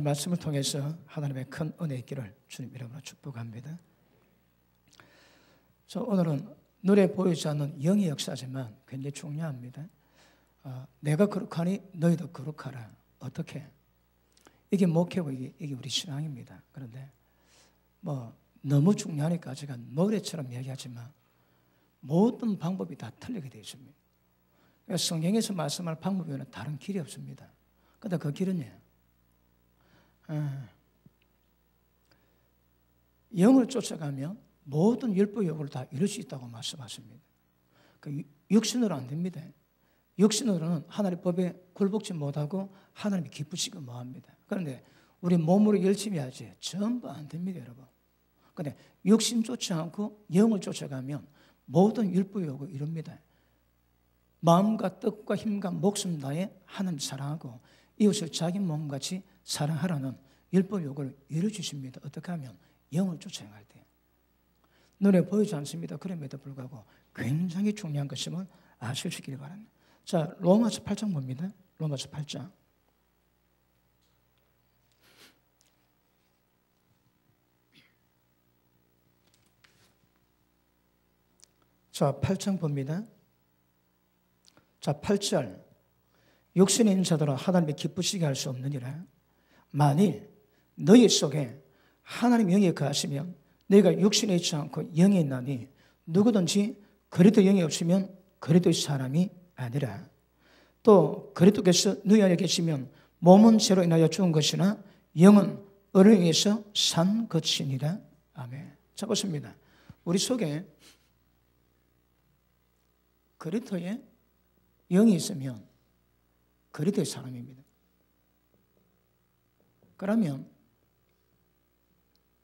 말씀을 통해서 하나님의 큰 은혜 있기를 주님 이름으로 축복합니다. 오늘은 눈에 보이지 않는 영의 역사지만 굉장히 중요합니다. 내가 거룩하니 너희도 거룩하라. 어떻게? 이게 목회고 이게 우리 신앙입니다. 그런데 너무 중요하니까 제가 노래처럼 얘기하지만 모든 방법이 다 틀리게 되어 있습니다. 성경에서 말씀할 방법 외에는 다른 길이 없습니다. 근데 그 길은요, 영을 쫓아가면 모든 율법 요구를 다 이룰 수 있다고 말씀하십니다. 육신으로 안 됩니다. 육신으로는 하나님의 법에 굴복지 못하고 하나님이 기쁘시고 뭐합니다. 그런데 우리 몸으로 열심히 하지 전부 안 됩니다, 여러분. 그런데 육신 쫓지 않고 영을 쫓아가면 모든 율법 요구 이룹니다. 마음과 뜻과 힘과 목숨 다해 하나님 사랑하고 이웃을 자기 몸같이 사랑하라는 율법 요구를 이루어주십니다. 어떻게 하면? 영을 쫓아갈 때. 눈에 보이지 않습니다. 그럼에도 불구하고 굉장히 중요한 것임을 아실 수 있기를 바랍니다. 자, 로마서 8장 봅니다. 로마서 8장. 자, 8장 봅니다. 자, 8절. 육신의 있는 자들은 하나님의 기쁘시게 할 수 없느니라. 만일 너희 속에 하나님 영이 거하시면 너희가 육신에 있지 않고 영에 있나니 누구든지 그리스도 영이 없으면 그리스도의 사람이 아니라. 또 그리스도께서 너희 안에 계시면 몸은 죄로 인하여 죽은 것이나 영은 의로 인해서 산 것이니라. 아멘. 자, 보십니다. 우리 속에 그리스도의 영이 있으면 그리스도의 사람입니다. 그러면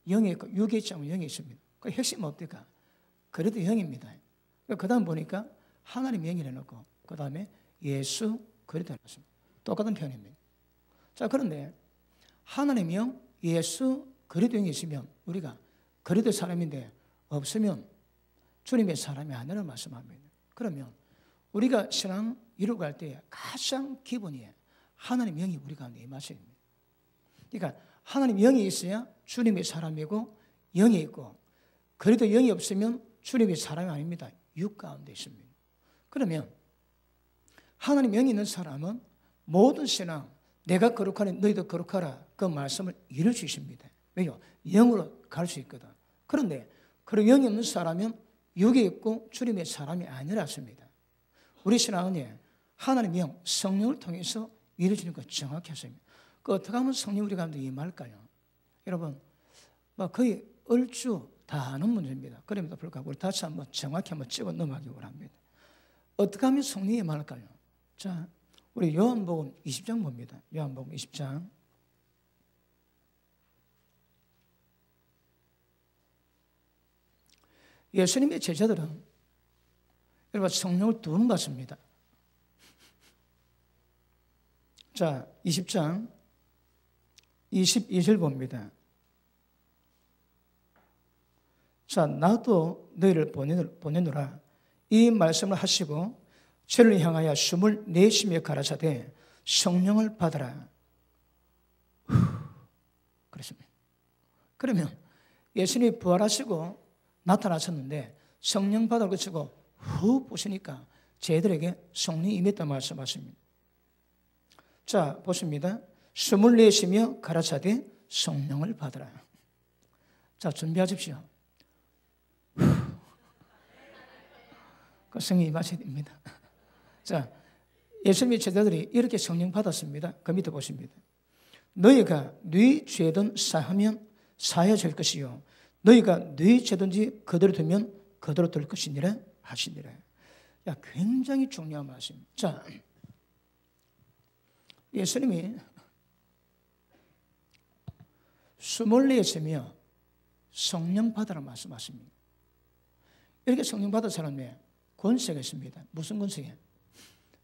영이 있고 육이 있지 않으면 영이 있습니다. 그 핵심은 어떨까? 그리스도의 영입니다. 그 다음 보니까 하나님 영이라 놓고 그 다음에 예수 그리스도라 놨습니다. 똑같은 표현입니다. 자, 그런데 하나님 영, 예수 그리스도 영이 있으면 우리가 그리스도의 사람인데 없으면 주님의 사람이 아니라는 말씀합니다. 그러면 우리가 신앙 이루고 갈 때 가장 기본이 하나님 영이 우리 가운데 임하셔야 됩니다. 그러니까 하나님 영이 있어야 주님의 사람이고 영이 있고, 그래도 영이 없으면 주님의 사람이 아닙니다. 육 가운데 있습니다. 그러면 하나님 영이 있는 사람은 모든 신앙, 내가 거룩하니 너희도 거룩하라, 그 말씀을 이룰 수 있습니다. 왜요? 영으로 갈 수 있거든. 그런데 그런 영이 없는 사람은 육에 있고 주님의 사람이 아니라습니다. 우리 신앙은 하나님 영, 성령을 통해서 이루어지는 것 정확히 하십니다. 어떻게 하면 성령 우리 가운데 임할까요? 여러분, 거의 얼추 다 아는 문제입니다. 그럼에도 불구하고 우리 다시 한번 정확히 한번 찍어 넘어가기 원합니다. 어떻게 하면 성령이 임할까요? 자, 우리 요한복음 20장 봅니다. 요한복음 20장. 예수님의 제자들은 여러분 성령을 두 번 받습니다. 자, 20장 22절 봅니다. 자, 나도 너희를 보내노라. 이 말씀을 하시고 저를 향하여 숨을 내쉬며 가라사대 성령을 받아라. 그렇습니다. 그러면 예수님이 부활하시고 나타나셨는데 성령 받아 그치고 후 보시니까 저희들에게 성령이 임했다 말씀하십니다. 자, 보십니다. 숨을 내쉬며 가라사대 성령을 받아라. 자, 준비하십시오. 그 성령이 임하셔야 됩니다. 자, 예수님의 제자들이 이렇게 성령 받았습니다. 그 밑에 보십니다. 너희가 네 죄든 사하면 사해질 것이요 너희가 네 죄든지 그대로 두면 그대로 될 것이니라 하시니라. 야, 굉장히 중요한 말씀입니다. 자, 예수님이 숨을 내쉬며 성령 받으라 말씀하십니다. 이렇게 성령 받은 사람에 권세가 있습니다. 무슨 권세예요?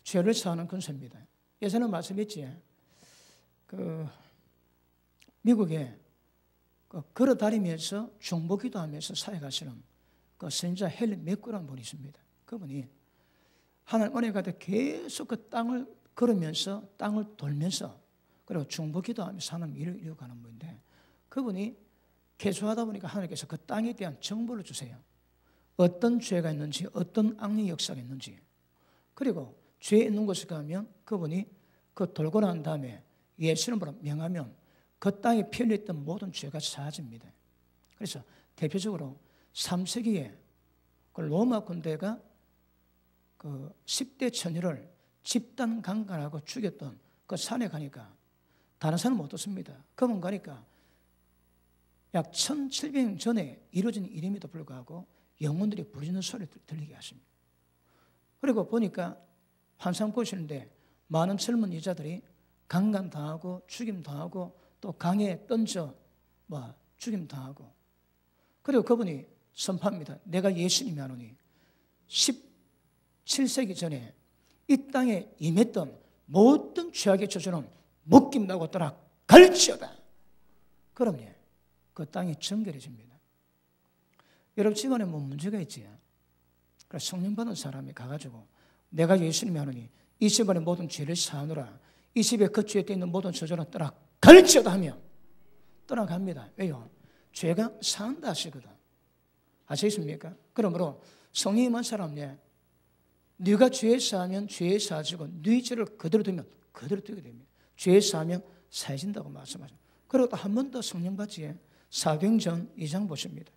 죄를 사하는 권세입니다. 예전에 말씀했지. 미국에 걸어 다니면서 중보기도 하면서 사역하시는 선지자 헨리 맥구라는 분이 있습니다. 그분이 하나님 은혜 가운데 계속 그 땅을 걸으면서 땅을 돌면서 그리고 중보 기도하며 사는 일을 이어가는 분인데 그분이 개수하다 보니까 하나님께서 그 땅에 대한 정보를 주세요. 어떤 죄가 있는지, 어떤 악의 역사가 있는지. 그리고 죄 있는 곳에 가면 그분이 그 돌고 난 다음에 예수 이름으로 명하면 그 땅에 피 흘렸던 모든 죄가 사라집니다. 그래서 대표적으로 3세기에 그 로마 군대가 그 10대 처녀를 집단 강간하고 죽였던 그 산에 가니까 다른 산은 못 얻습니다. 그분 가니까 약 1700년 전에 이루어진 일임에도 불구하고 영혼들이 부르짖는 소리를 들리게 하십니다. 그리고 보니까 환상 보시는데 많은 젊은 여자들이 강간당하고 죽임당하고 또 강에 던져 죽임당하고 그리고 그분이 선포합니다. 내가 예수님이 하노니 17세기 전에 이 땅에 임했던 모든 죄악의 저주는 묶임나고 떠나 갈지어다. 그러면 그 땅이 정결해집니다. 여러분 집안에 뭐 문제가 있지? 그래서 성령 받은 사람이 가가지고 내가 예수님이 하노니 이 집안의 모든 죄를 사하노라. 이 집에 거주에 있는 모든 저주는 떠나 갈지어다 하며 떠나갑니다. 왜요? 죄가 사한다 하시거든. 아시겠습니까? 그러므로 성령이 임한 사람이 네가 죄에 사하면 죄에 사하지고 네 죄를 그대로 두면 그대로 두게 됩니다. 죄에 사하면 사해진다고 말씀하죠. 그리고 또 한 번 더 성령 받지 사도행전 2장 보십니다.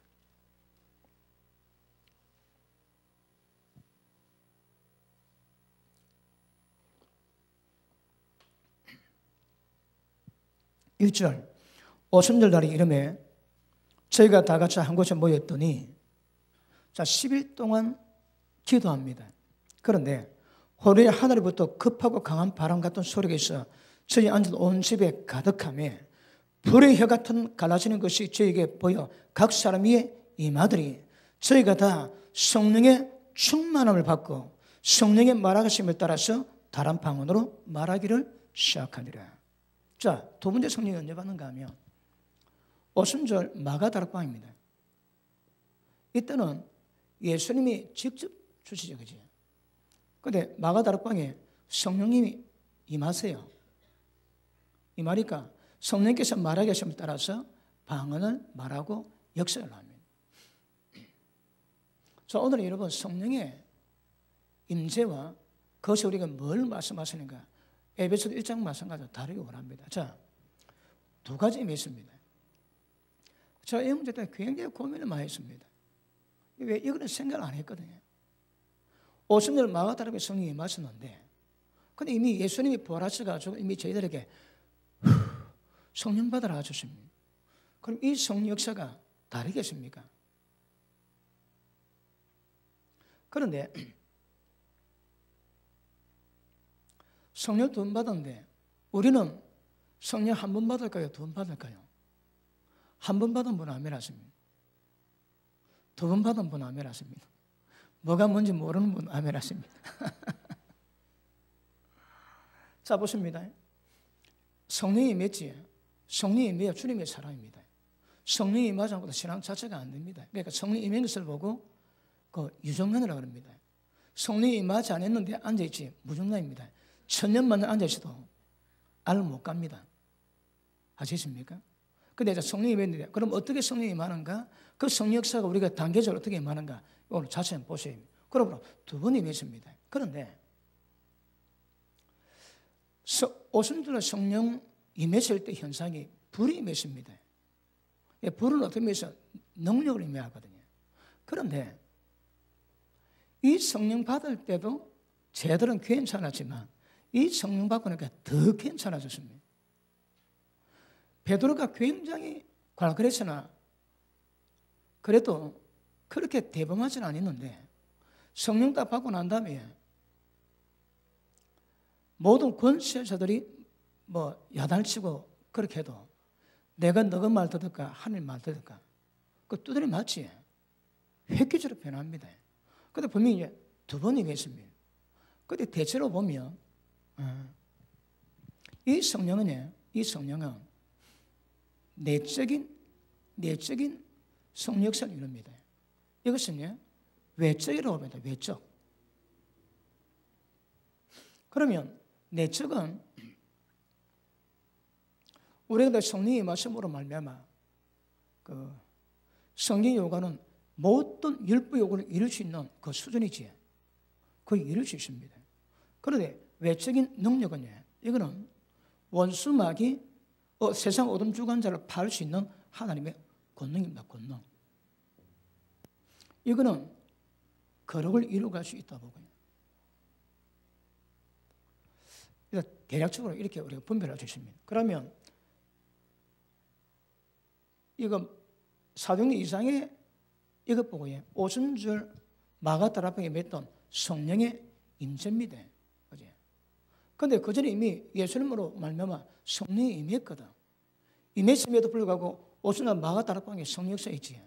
(1절) 오순절날이 이름에 저희가 다 같이 한 곳에 모였더니 10일 동안 기도합니다. 그런데 호련히 하늘로부터 급하고 강한 바람 같은 소리가 있어 저희 앉은 온 집에 가득하며 불의 혀 같은 갈라지는 것이 저에게 보여 각 사람 위에 임하더니 저희가 다 성령의 충만함을 받고 성령의 말하심을 따라서 다른 방언으로 말하기를 시작하니라. 자, 두 번째 성령이 언제 받는가 하면 오순절 마가다락방입니다. 이때는 예수님이 직접 주시죠, 그지? 근데 마가다락방에 성령님이 임하세요. 임하니까 성령께서 말하게 하심을 따라서 방언을 말하고 역사를 합니다. 자, 오늘은 여러분 성령의 임재와 그것이 우리가 뭘 말씀하시는가? 에베소서 1장 말씀과도 다르게 원합니다. 자, 두 가지 의미 있습니다. 저 이 문제 때문에 굉장히 고민을 많이 했습니다. 왜 이거는 생각을 안 했거든요. 오순절 마가다락에 성령이 임하셨는데 근데 이미 예수님이 부활하셔가지고 이미 저희들에게 성령 받으라 하셨습니다. 그럼 이 성령 역사가 다르겠습니까? 그런데 성령 두 번 받았는데 우리는 성령 한 번 받을까요? 두 번 받을까요? 한 번 받은 분은 아멘 하십니다. 두 번 받은 분은 아멘 하십니다. 뭐가 뭔지 모르는 분은 아멘 하십니다. 자, 보십니다. 성령이 임했지. 성령이 임해야 주님의 사람입니다. 성령이 임하지 않고도 신앙 자체가 안 됩니다. 그러니까 성령이 임한 것을 보고 그 유정란이라고 합니다. 성령이 임하지 않았는데 앉아있지 무정란입니다. 천년만년 앉아있어도 알을 못 갑니다. 아시겠습니까? 근데 이제 성령이 임했는데 그럼 어떻게 성령이 임하는가? 그 성령 역사가 우리가 단계적으로 어떻게 임하는가? 오늘 자세히 보셔야 합니다. 그러므로 두 번 임했습니다. 그런데 오순절 성령 임했을 때 현상이 불이 임했습니다. 불은 어떻게 임해서 능력을 임해하거든요. 그런데 이 성령 받을 때도 쟤들은 괜찮았지만 이 성령 받고 나니까 더 괜찮아졌습니다. 베드로가 굉장히 괄괄했으나 그래도 그렇게 대범하지는 않았는데 성령 딱 받고 난 다음에 모든 권세자들이 야단치고 그렇게 해도 내가 너가 말 듣을까 하나님 말 듣을까 그 두드려 맞지 획기적으로 변합니다. 근데 분명히 이제 두 번이 있습니다. 근데 대체로 보면 이 성령은 내적인 성령 역사를 이룹니다. 이것은 외적이라고 합니다. 외적. 그러면 내적은 우리가 성령의 말씀으로 말미암아 그 성경 요구하는 모든 율법 요구를 이룰 수 있는 그 수준이지. 그걸 이룰 수 있습니다. 그런데 외적인 능력은 이거는 원수막이 세상 어둠 주관자를 파할 수 있는 하나님의 권능입니다. 권능. 이거는 거룩을 이루어갈 수 있다 보고요. 대략적으로 이렇게 우리가 분별할 수 있습니다. 그러면 이거 사도행전 2장에 이것 보고요. 오순절 마가다락방에 맺던 성령의 임재입니다. 그런데 그 전에 이미 예수님으로 말미암아 성령이 임했거든. 임했음에도 불구하고 오순절 마가다락방에 성령 역사 있지.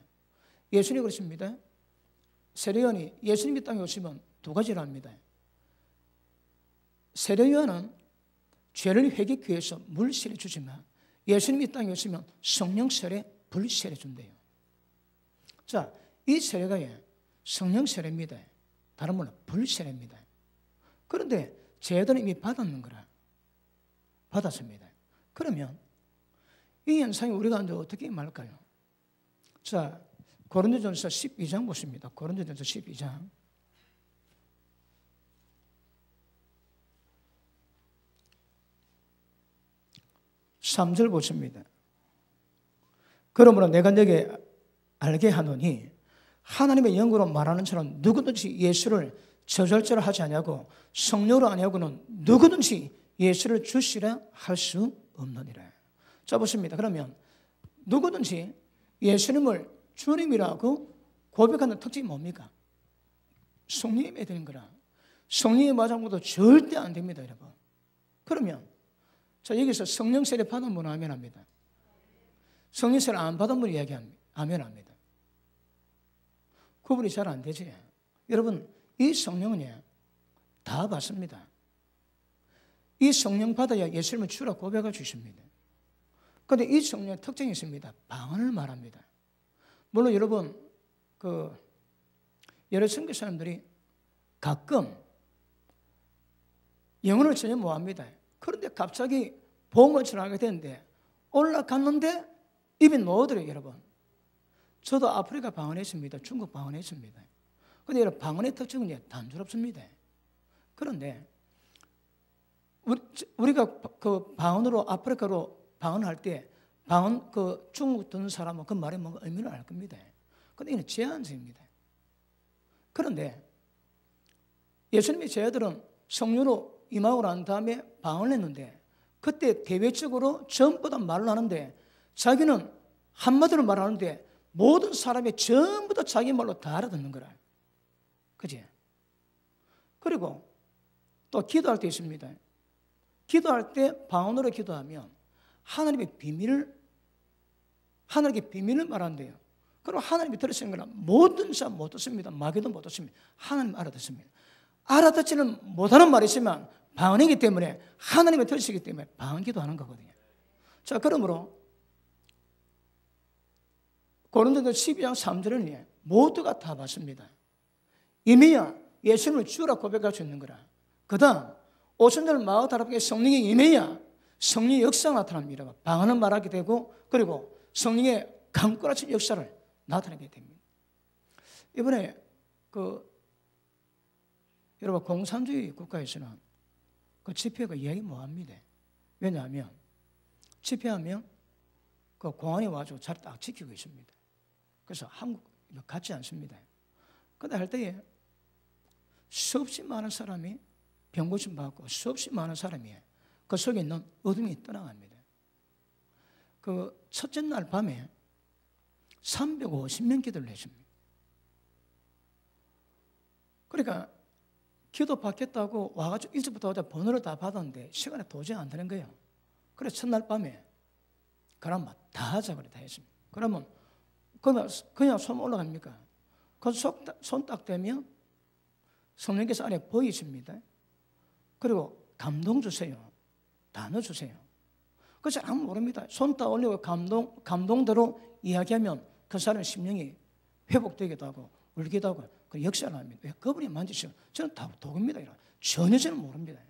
예수님이 그렇습니다. 세례요한이 예수님이 땅에 오시면 두 가지를 합니다. 세례요한은 죄를 회개하기 위해서 물 세례 주지만 예수님이 땅에 오시면 성령 세례, 불 세례 준대요. 자, 이 세례가 성령 세례입니다. 다른 말로 불 세례입니다. 그런데 제자들은 이미 받았는 거라. 받았습니다. 그러면 이 현상이 우리가 이제 어떻게 말할까요? 자, 고린도전서 12장 보십니다. 고린도전서 12장. 3절 보십니다. 그러므로 내가 너에게 알게 하노니 하나님의 영으로 말하는 자는 누구든지 예수를 저절제로 하지 아니하고 성령으로 아니하고는 누구든지 예수를 주시라 할 수 없느니라. 자 보십니다. 그러면 누구든지 예수님을 주님이라고 고백하는 특징이 뭡니까? 성령이 맺어야 되는 거라. 성령이 맞아도 절대 안 됩니다, 여러분. 그러면 자 여기서 성령 세례 받은 분은 아멘 합니다. 성령 세례 안 받은 분이 이야기합니다. 아멘 합니다. 구분이 잘 안 되지. 여러분 이 성령은 다 받습니다. 이 성령 받아야 예수님을 주라 고백할 수 있습니다. 그런데 이 성령의 특징이 있습니다. 방언을 말합니다. 물론 여러분 여러 선교 사람들이 가끔 영어를 전혀 못합니다. 그런데 갑자기 복음을 전하게 되는데 올라갔는데 입이 놓더래요, 여러분. 저도 아프리카 방언했습니다. 중국 방언했습니다. 그런데 여러분 방언의 특징은 단조롭습니다. 그런데 우리가 그 방언으로 아프리카로 방언할 때 방언 중국 듣는 사람은 그 말이 뭔가 의미를 알 겁니다. 그런데 이는 제한적입니다. 그런데 예수님의 제자들은 성령으로 임하고 난 다음에 방언을 했는데 그때 대외적으로 전부 다 말을 하는데 자기는 한마디로 말하는데 모든 사람이 전부 다 자기 말로 다 알아듣는 거라. 그지? 그리고 또 기도할 때 있습니다. 기도할 때 방언으로 기도하면 하나님의 비밀을 말한대요. 그리고 하나님이 들으시는 거는 모든 사람 못 듣습니다. 마귀도 못 듣습니다. 하나님 알아듣습니다. 알아듣지는 못하는 말이 있지만 방언이기 때문에 하나님이 들으시기 때문에 방언 기도하는 거거든요. 자, 그러므로 고린도서 12장 3절은 모두가 다 받습니다. 이미야 예수님을 주라 고백할 수 있는 거라. 그 다음 오순절 마가다락방에 성령이 임해야 성령의 역사가 나타납니다. 방언을 말하게 되고 그리고 성령의 강권하신 역사를 나타내게 됩니다. 이번에 여러분 공산주의 국가에서는 그 집회가 이야기 못합니다. 왜냐하면 집회하면 그 공안이 와서 잘 딱 지키고 있습니다. 그래서 한국 같지 않습니다. 그런데 할 때에 수없이 많은 사람이 병고침 받고 수없이 많은 사람이 그 속에 있는 어둠이 떠나갑니다. 그 첫째 날 밤에 350명 기도를 했습니다. 그러니까 기도 받겠다고 와가지고 일찍부터 오자 번호를 다 받았는데 시간이 도저히 안 되는 거예요. 그래서 첫날 밤에 그럼 다 하자 그래 다 했습니다. 그러면 그냥 손 올라갑니까? 그 손 딱 대면 성령께서 안에 보이십니다. 그리고 감동 주세요. 단어 주세요. 그래서 아무 모릅니다. 손 딱 올리고 감동대로 이야기하면 그 사람의 심령이 회복되기도 하고 울기도 하고 그 역사를 합니다. 왜 그분이 만지시면 저는 다 독입니다. 전혀 저는 모릅니다.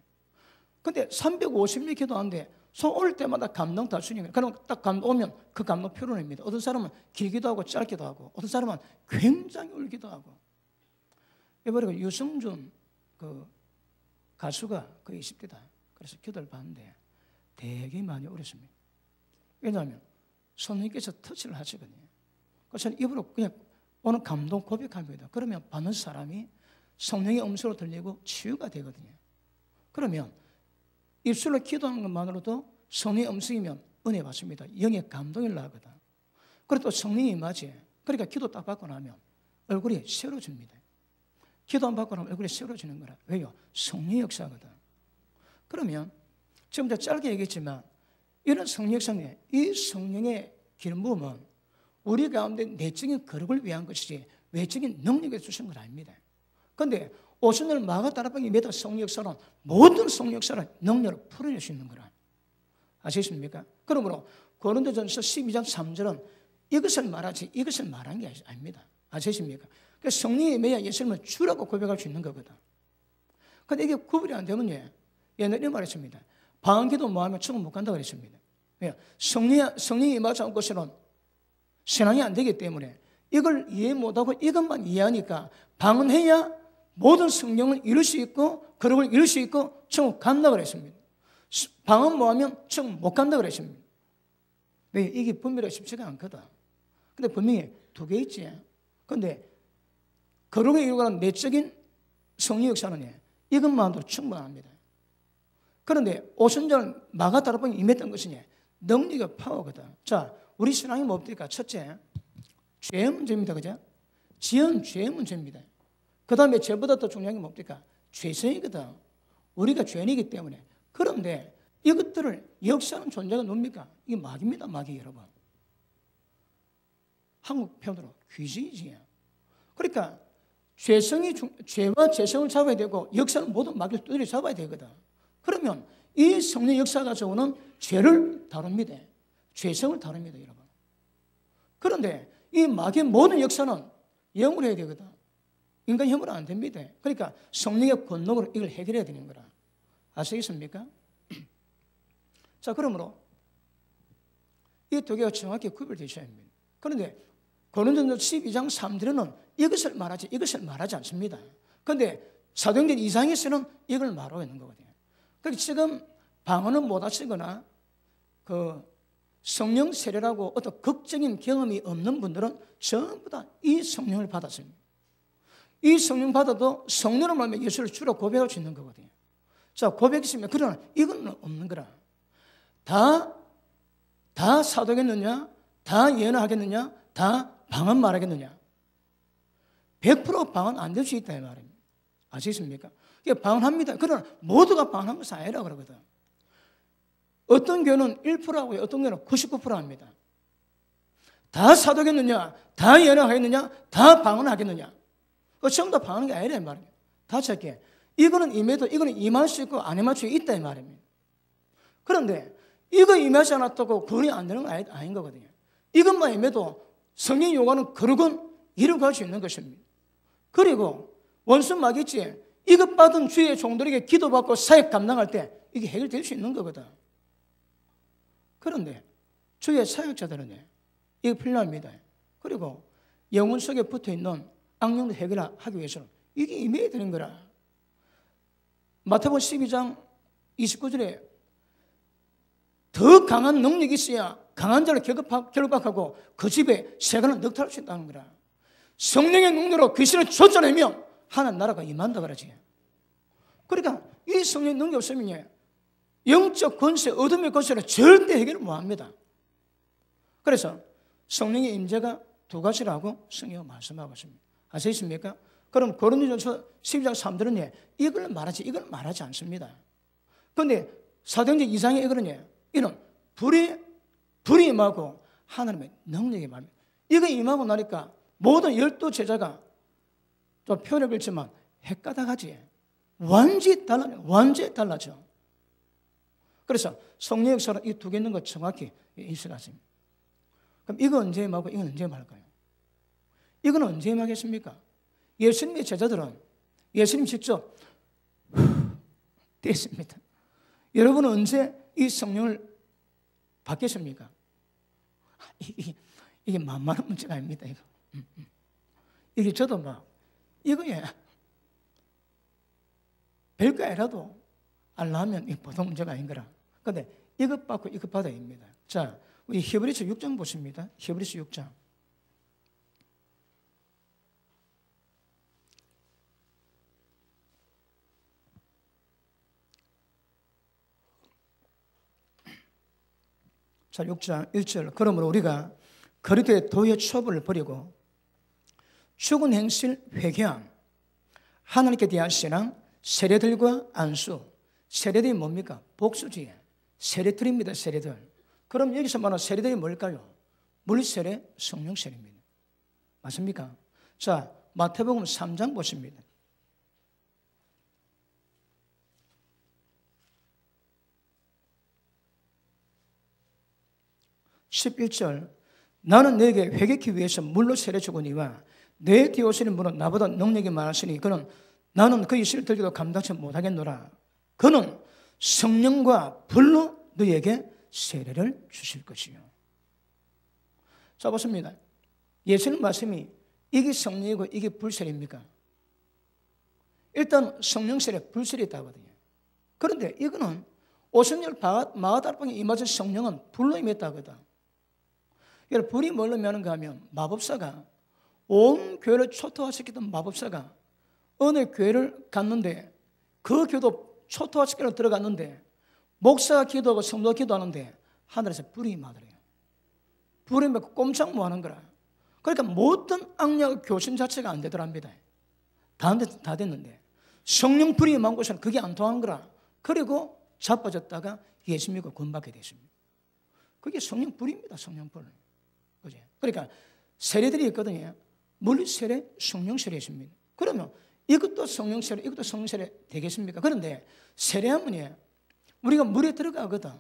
그런데 350명 기도하는데 올 때마다 감동 다 주님이에요. 그럼 딱 감동 오면 그 감동 표현입니다. 어떤 사람은 길기도 하고 짧기도 하고, 어떤 사람은 굉장히 울기도 하고. 이번에 유승준 그 가수가 그 20대다. 그래서 기도를 받는데 되게 많이 울었습니다. 왜냐하면 성령께서 터치를 하시거든요. 그래서 입으로 그냥 오늘 감동 고백합니다. 그러면 받는 사람이 성령의 음성으로 들리고 치유가 되거든요. 그러면 입술로 기도하는 것만으로도 성령의 음성이면 은혜 받습니다. 영의 감동이 나거든. 그리고 또 성령이 임하지. 그러니까 기도 딱 받고 나면 얼굴이 새로집니다. 기도 안 받고 나면 얼굴이 새로지는 거라. 왜요? 성령의 역사거든. 그러면 지금 제가 짧게 얘기했지만 이런 성령 역사에 이 성령의 기름 부음은 우리 가운데 내적인 거룩을 위한 것이지 외적인 능력을 주신 건 아닙니다. 그런데 오순절 마가 다락방에 매달 성령 역사는 모든 성령 역사를 능력을 풀어낼 수 있는 거라. 아시겠습니까? 그러므로 고린도전서 12장 3절은 이것을 말하지 이것을 말한 게 아닙니다. 아시겠습니까? 그래서 성령이 임해야 예수님을 주라고 고백할 수 있는 거거든. 그런데 이게 구분이 안 되면요, 옛날에 말했습니다. 방언기도 뭐하면 천국 못 간다고 그랬습니다. 성령이 임하지 않은 것은 신앙이 안 되기 때문에 이걸 이해 못하고 이것만 이해하니까 방언해야 모든 성령을 이룰 수 있고 거룩을 이룰 수 있고 천국 간다고 그랬습니다. 방언 뭐하면 천국 못 간다고 그랬습니다. 왜? 이게 분별하기 쉽지가 않거든. 근데 분명히 두 개 있지. 근데 거룩을 이루는 내적인 성령 역사는 이것만도 충분합니다. 그런데 오순절 마가 다락방에 임했던 것은 능력의 파워거든. 자, 우리 신앙이 뭡니까? 첫째, 죄의 문제입니다. 그죠? 지은 죄의 문제입니다. 그 다음에 죄보다 더 중요한 게 뭡니까? 죄성이거든. 우리가 죄인이기 때문에. 그런데 이것들을 역사하는 존재가 뭡니까? 이게 마귀입니다. 마귀 여러분. 한국 표현으로 귀신이지. 그러니까 죄와 죄성을 잡아야 되고 역사는 모든 마귀를 두드려 잡아야 되거든. 그러면 이 성령 역사 가져오는 죄를 다룹니다. 죄성을 다룹니다, 여러분. 그런데 이 마귀의 모든 역사는 영으로 해야 되거든. 인간 힘으로 안 됩니다. 그러니까 성령의 권능으로 이걸 해결해야 되는 거라. 아시겠습니까? 자, 그러므로 이 두 개가 정확히 구별되셔야 합니다. 그런데 고린도전서 12장 3절에는 이것을 말하지 이것을 말하지 않습니다. 그런데 사도행전 2장에서는 이걸 말하고 있는 거거든요. 그러니까 지금 방언은 못 하시거나 그 성령 세례라고 어떤 극적인 경험이 없는 분들은 전부 다 이 성령을 받았습니다. 이 성령 받아도 성령을 말하면 예수를 주로 고백할 수 있는 거거든요. 자, 고백했으면 그러나 이건 없는 거라. 다 사도겠느냐? 다 예언하겠느냐? 다 방언 말하겠느냐? 100% 방언 안 될 수 있다 이 말입니다. 아시겠습니까? 방언합니다. 그러나 모두가 방언한 것은 아니라 그러거든. 어떤 교회는 1%하고요. 어떤 교회는 99% 합니다. 다 사도겠느냐? 다 예언하겠느냐? 다 방언하겠느냐? 전부 다 방언한 게 아니라 이 말입니다. 다 찾게. 이거는 임해도 이거는 임할 수 있고 안 임할 수 있다 이 말입니다. 그런데 이거 임하지 않았다고 구원이 안 되는 건 아닌 거거든요. 이것만 임해도 성령이 요구하는 거룩은 이루어갈 수 있는 것입니다. 그리고 원수 마귀지 이것 받은 주의 종들에게 기도받고 사역 감당할 때 이게 해결될 수 있는 거거든. 그런데 주의 사역자들은 이거 필요합니다. 그리고 영혼 속에 붙어있는 악령도 해결하기 위해서는 이게 임해야 되는 거라. 마태복음 12장 29절에 더 강한 능력이 있어야 강한 자를 결박하고 그 집에 세간을 넉탈할 수 있다는 거라. 성령의 능력으로 귀신을 쫓아내면 하나님 나라가 임한다 그러지. 그러니까 이 성령의 능력이 없으면 영적 권세, 어둠의 권세를 절대 해결을 못합니다. 그래서 성령의 임재가 두 가지라고 성경은 말씀하고 있습니다. 아시겠습니까? 그럼 고린도전서 12장 3절은 이걸 말하지 이걸 말하지 않습니다. 그런데 사도행전 2장에 이거는 불이 임하고 하나님의 능력이 임합니다. 이거 임하고 나니까 모든 12 제자가 좀 표현을 그렇지만 헷가닥하지. 완전히 달라져. 그래서 성령 역사는 이 두 개 있는 거 정확히 인식하십니다. 그럼 이거 언제 임하고 이건 언제 임할까요? 이건 언제 임하겠습니까? 예수님의 제자들은 예수님 직접 됐습니다. 여러분은 언제 이 성령을 받겠습니까? 이게 만만한 문제가 아닙니다. 이거. 이게 저도 이거에 별거 아니라도 알라면 이 보통 문제가 아닌 거라. 그런데 이것 받고 이것 받아야 합니다. 자, 우리 히브리서 6장 보십니다. 히브리서 6장. 자, 6장 1절. 그러므로 우리가 그리스도의 도의 첩을 버리고 죽은 행실 회개함, 하나님께 대한 신앙, 세례들과 안수. 세례들이 뭡니까? 복수지. 세례들입니다. 세례들. 그럼 여기서 말하는 세례들이 뭘까요? 물세례, 성령세례입니다. 맞습니까? 자, 마태복음 3장 보십니다. 11절. 나는 너에게 회개케 위해서 물로 세례 주거니와 내 뒤에 오시는 분은 나보다 능력이 많으시니 그는 나는 그 이슬을 들기도 감당치 못하겠노라. 그는 성령과 불로 너에게 세례를 주실 것이요. 자, 보십니다. 예수님 말씀이 이게 성령이고 이게 불세례입니까? 일단 성령 세례, 불세례 있다거든요. 그런데 이거는 오순절 마가다락방에 임하신 성령은 불로 임했다거든. 여러분, 불이 뭘로 임하는가 하면 마법사가 온 교회를 초토화시키던 마법사가 어느 교회를 갔는데 그 교도 초토화시키러 들어갔는데 목사가 기도하고 성도가 기도하는데 하늘에서 불이 임하더래요. 불이 임하고 꼼짝 못하는 거라. 그러니까 모든 악력 교심 자체가 안 되더랍니다. 다 됐는데 성령 불이 임한 곳은 그게 안 통한 거라. 그리고 자빠졌다가 예수 믿고 구원받게 됐습니다. 그게 성령 불입니다. 성령 불. 그죠? 그러니까 세례들이 있거든요. 물 세례, 성령 세례 있습니다. 그러면 이것도 성령 세례, 이것도 성령 세례 되겠습니까? 그런데 세례하면 우리가 물에 들어가거든.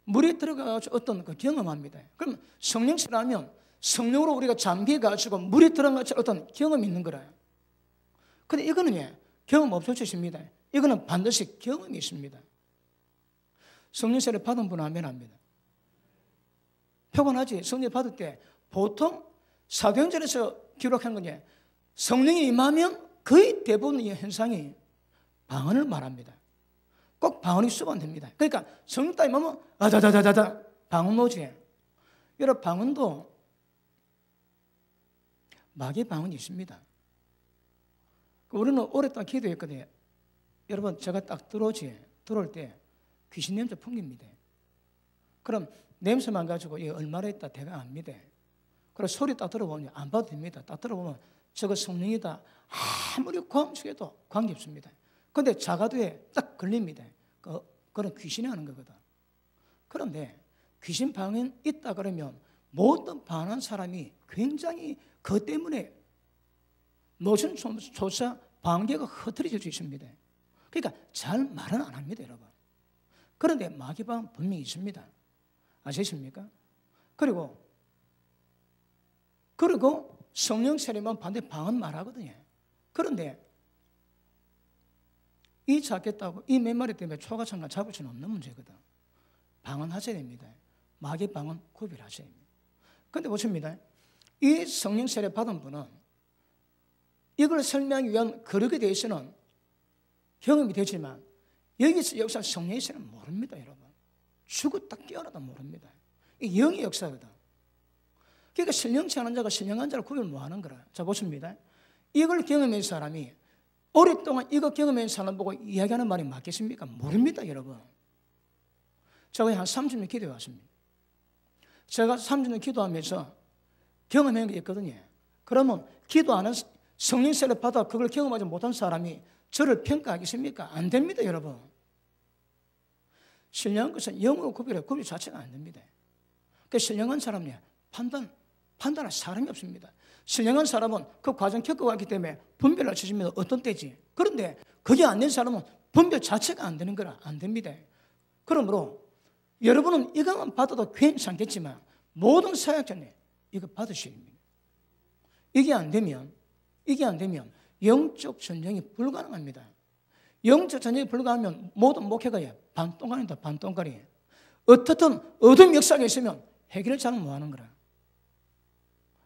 물에 들어가서 어떤 그 경험합니다. 그럼 성령 세례하면 성령으로 우리가 잠겨가지고 물에 들어가서 어떤 경험이 있는 거라요. 근데 이거는 경험 없으십니다. 이거는 반드시 경험이 있습니다. 성령 세례 받은 분은 아멘 합니다. 표곤하지. 성령 받을 때 보통 사도행전에서 기록한 거냐, 성령이 임하면 거의 대부분의 현상이 방언을 말합니다. 꼭 방언이 쓰면 안 됩니다. 그러니까 성령 따위 임하면 아다다다다다 방언 오지. 여러분, 방언도 마귀의 방언이 있습니다. 우리는 오랫동안 기도했거든요. 여러분, 제가 딱 들어올 때 귀신 냄새 풍깁니다. 그럼 냄새만 가지고 얼마나 있다 대가 압니다. 그리고 소리 딱 들어보면 안 봐도 됩니다. 딱 들어보면 저거 성령이다. 아무리 고함치게도 관계없습니다. 그런데 자가도에 딱 걸립니다. 그건 귀신이 하는 거거든. 그런데 귀신 방언 있다 그러면 모든 반한 사람이 굉장히 그 때문에 노선조차 방계가 흐트러질 수 있습니다. 그러니까 잘 말은 안 합니다, 여러분. 그런데 마귀방은 분명히 있습니다. 아시십니까? 그리고 성령 세례만 반대 방언 말하거든요. 그런데 이 잡겠다고 이 몇 마리 때문에 초가창가 잡을 수는 없는 문제거든. 방언 하셔야 됩니다. 마귀 방언 구별하셔야 됩니다. 그런데 보십니다. 이 성령 세례 받은 분은 이걸 설명하기 위한 거룩에 대해서는 경험이 되지만 여기서 역사 성령의 세례는 모릅니다, 여러분. 죽었다 깨어나다 모릅니다. 이 영의 역사거든. 그러니까 신령치 않은 자가 신령한 자를 구별 못하는 거라. 자, 보십니다. 이걸 경험한 사람이 오랫동안 이거 경험한 사람 보고 이야기하는 말이 맞겠습니까? 모릅니다, 여러분. 제가 한 30년 기도해 왔습니다. 제가 30년 기도하면서 경험한 게 있거든요. 그러면 기도하는 성령 세례 받아 그걸 경험하지 못한 사람이 저를 평가하겠습니까? 안 됩니다, 여러분. 신령한 것은 영으로 구별 자체가 안 됩니다. 그 신령한 사람이 판단할 사람이 없습니다. 신령한 사람은 그 과정 겪어왔기 때문에 분별할 수 있습니다. 어떤 때지. 그런데 그게 안 된 사람은 분별 자체가 안 되는 거라 안 됩니다. 그러므로 여러분은 이것만 받아도 괜찮겠지만 모든 사역자님 이거 받으셔야 됩니다. 이게 안 되면 영적 전쟁이 불가능합니다. 영적 전쟁이 불가능하면 모든 목회가 반동가리다, 반동가리. 어떻든 어둠 역사가 있으면 해결을 잘 못하는 거라.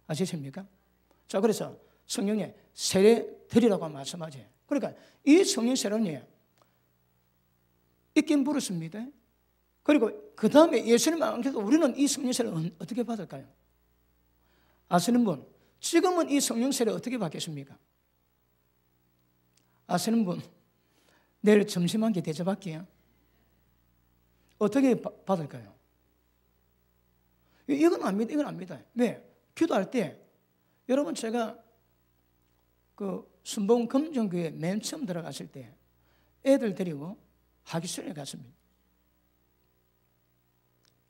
아시십니까? 자, 그래서 성령의 세례 드리라고 말씀하지. 그러니까 이 성령 세례는 있긴 부르습니다. 그리고 그 다음에 예수님 안 계셔도 우리는 이 성령 세례를 어떻게 받을까요? 아시는 분, 지금은 이 성령 세례 어떻게 받겠습니까? 아시는 분, 내일 점심 한 끼 대접할게요. 어떻게 받을까요? 이건 압니다. 이건 압니다. 왜? 기도할 때, 여러분 제가 그 순봉 금정교회 맨 처음 들어갔을 때 애들 데리고 하기술에 갔습니다.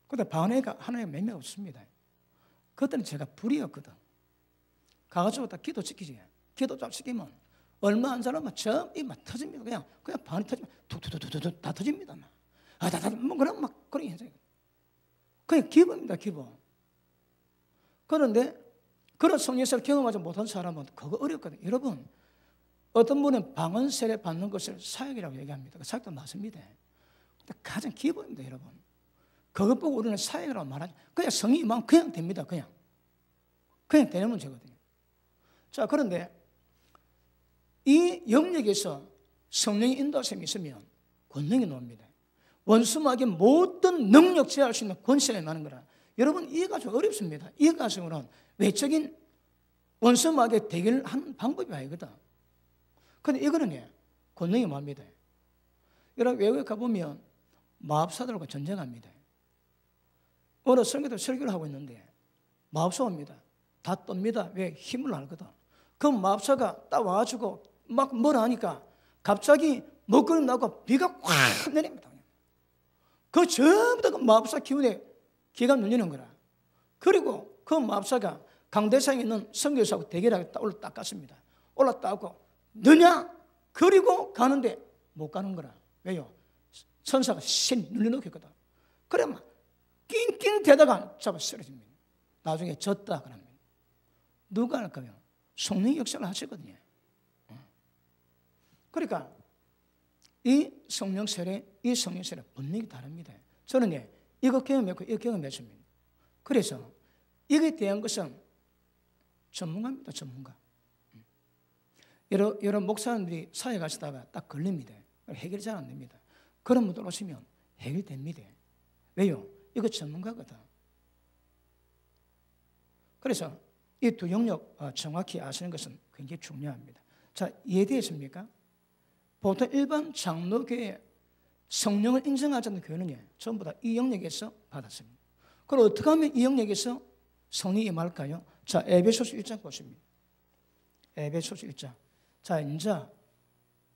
그때 반애가 하나에 몇 명 없습니다. 그때는 제가 불이었거든. 가가지고 딱 기도 지키지. 기도 딱 지키면 얼마 안 자라면 입만 터집니다. 그냥 반이 터지면 툭툭툭툭 다 터집니다. 뭐 그런 막 그런 현상이. 그냥 기부입니다, 기부. 그런데 그런 성령세를 경험하지 못한 사람은 그거 어렵거든요. 여러분, 어떤 분은 방언 세례 받는 것을 사역이라고 얘기합니다. 그 사역도 맞습니다. 가장 기본입니다, 여러분. 그것 보고 우리는 사역이라고 말하죠. 그냥 성이 임하면 그냥 됩니다, 그냥 되는 문제거든요. 자, 그런데 이 영역에서 성령의 인도하심이 있으면 권능이 나옵니다. 원수마귀의 모든 능력 제어할 수 있는 권세가 나는 거라. 여러분, 이해가 좀 어렵습니다. 이해가 가지고는 외적인 원수마귀의 대결을 하는 방법이 아니거든. 그런데 이거는 권능이 뭡니다. 여러분, 외국에 가보면 마법사들과 전쟁합니다. 어느 설교도 설교를 하고 있는데 마법사 옵니다. 다 떱니다. 왜? 힘을 알거든. 그 마법사가 딱 와가지고 막 뭘 하니까 갑자기 먹거리 나고 비가 확 내립니다. 그 전부 다 그 마법사 기운에 기가 눌리는 거라. 그리고 그 마법사가 강대상에 있는 선교사하고 대결하게 올라갔습니다. 올라가고 느냐? 그리고 가는데 못 가는 거라. 왜요? 천사가 신 눌러놓겠거든. 그래 막 낑낑 대다가 잡아 쓰러집니다. 나중에 졌다 그럽니다. 누가 할까요? 성령의 역사를 하시거든요. 그러니까 이 성령 세례 분명히 다릅니다. 저는 이거 경험했고 이거 경험했습니다. 그래서 이게 대한 것은 전문가입니다, 전문가. 여러 목사님들이 사회 가시다가 딱 걸립니다. 해결이 잘 안 됩니다. 그런 분들 오시면 해결됩니다. 왜요? 이거 전문가거든. 그래서 이 두 영역 정확히 아시는 것은 굉장히 중요합니다. 자, 이해되셨습니까? 보통 일반 장로교회 성령을 인정하지 않는 교회는 전부 다 이 영역에서 받았습니다. 그럼 어떻게 하면 이 영역에서 성령이 임할까요? 자, 에베소서 1장 보십니다. 에베소서 1장. 자, 이제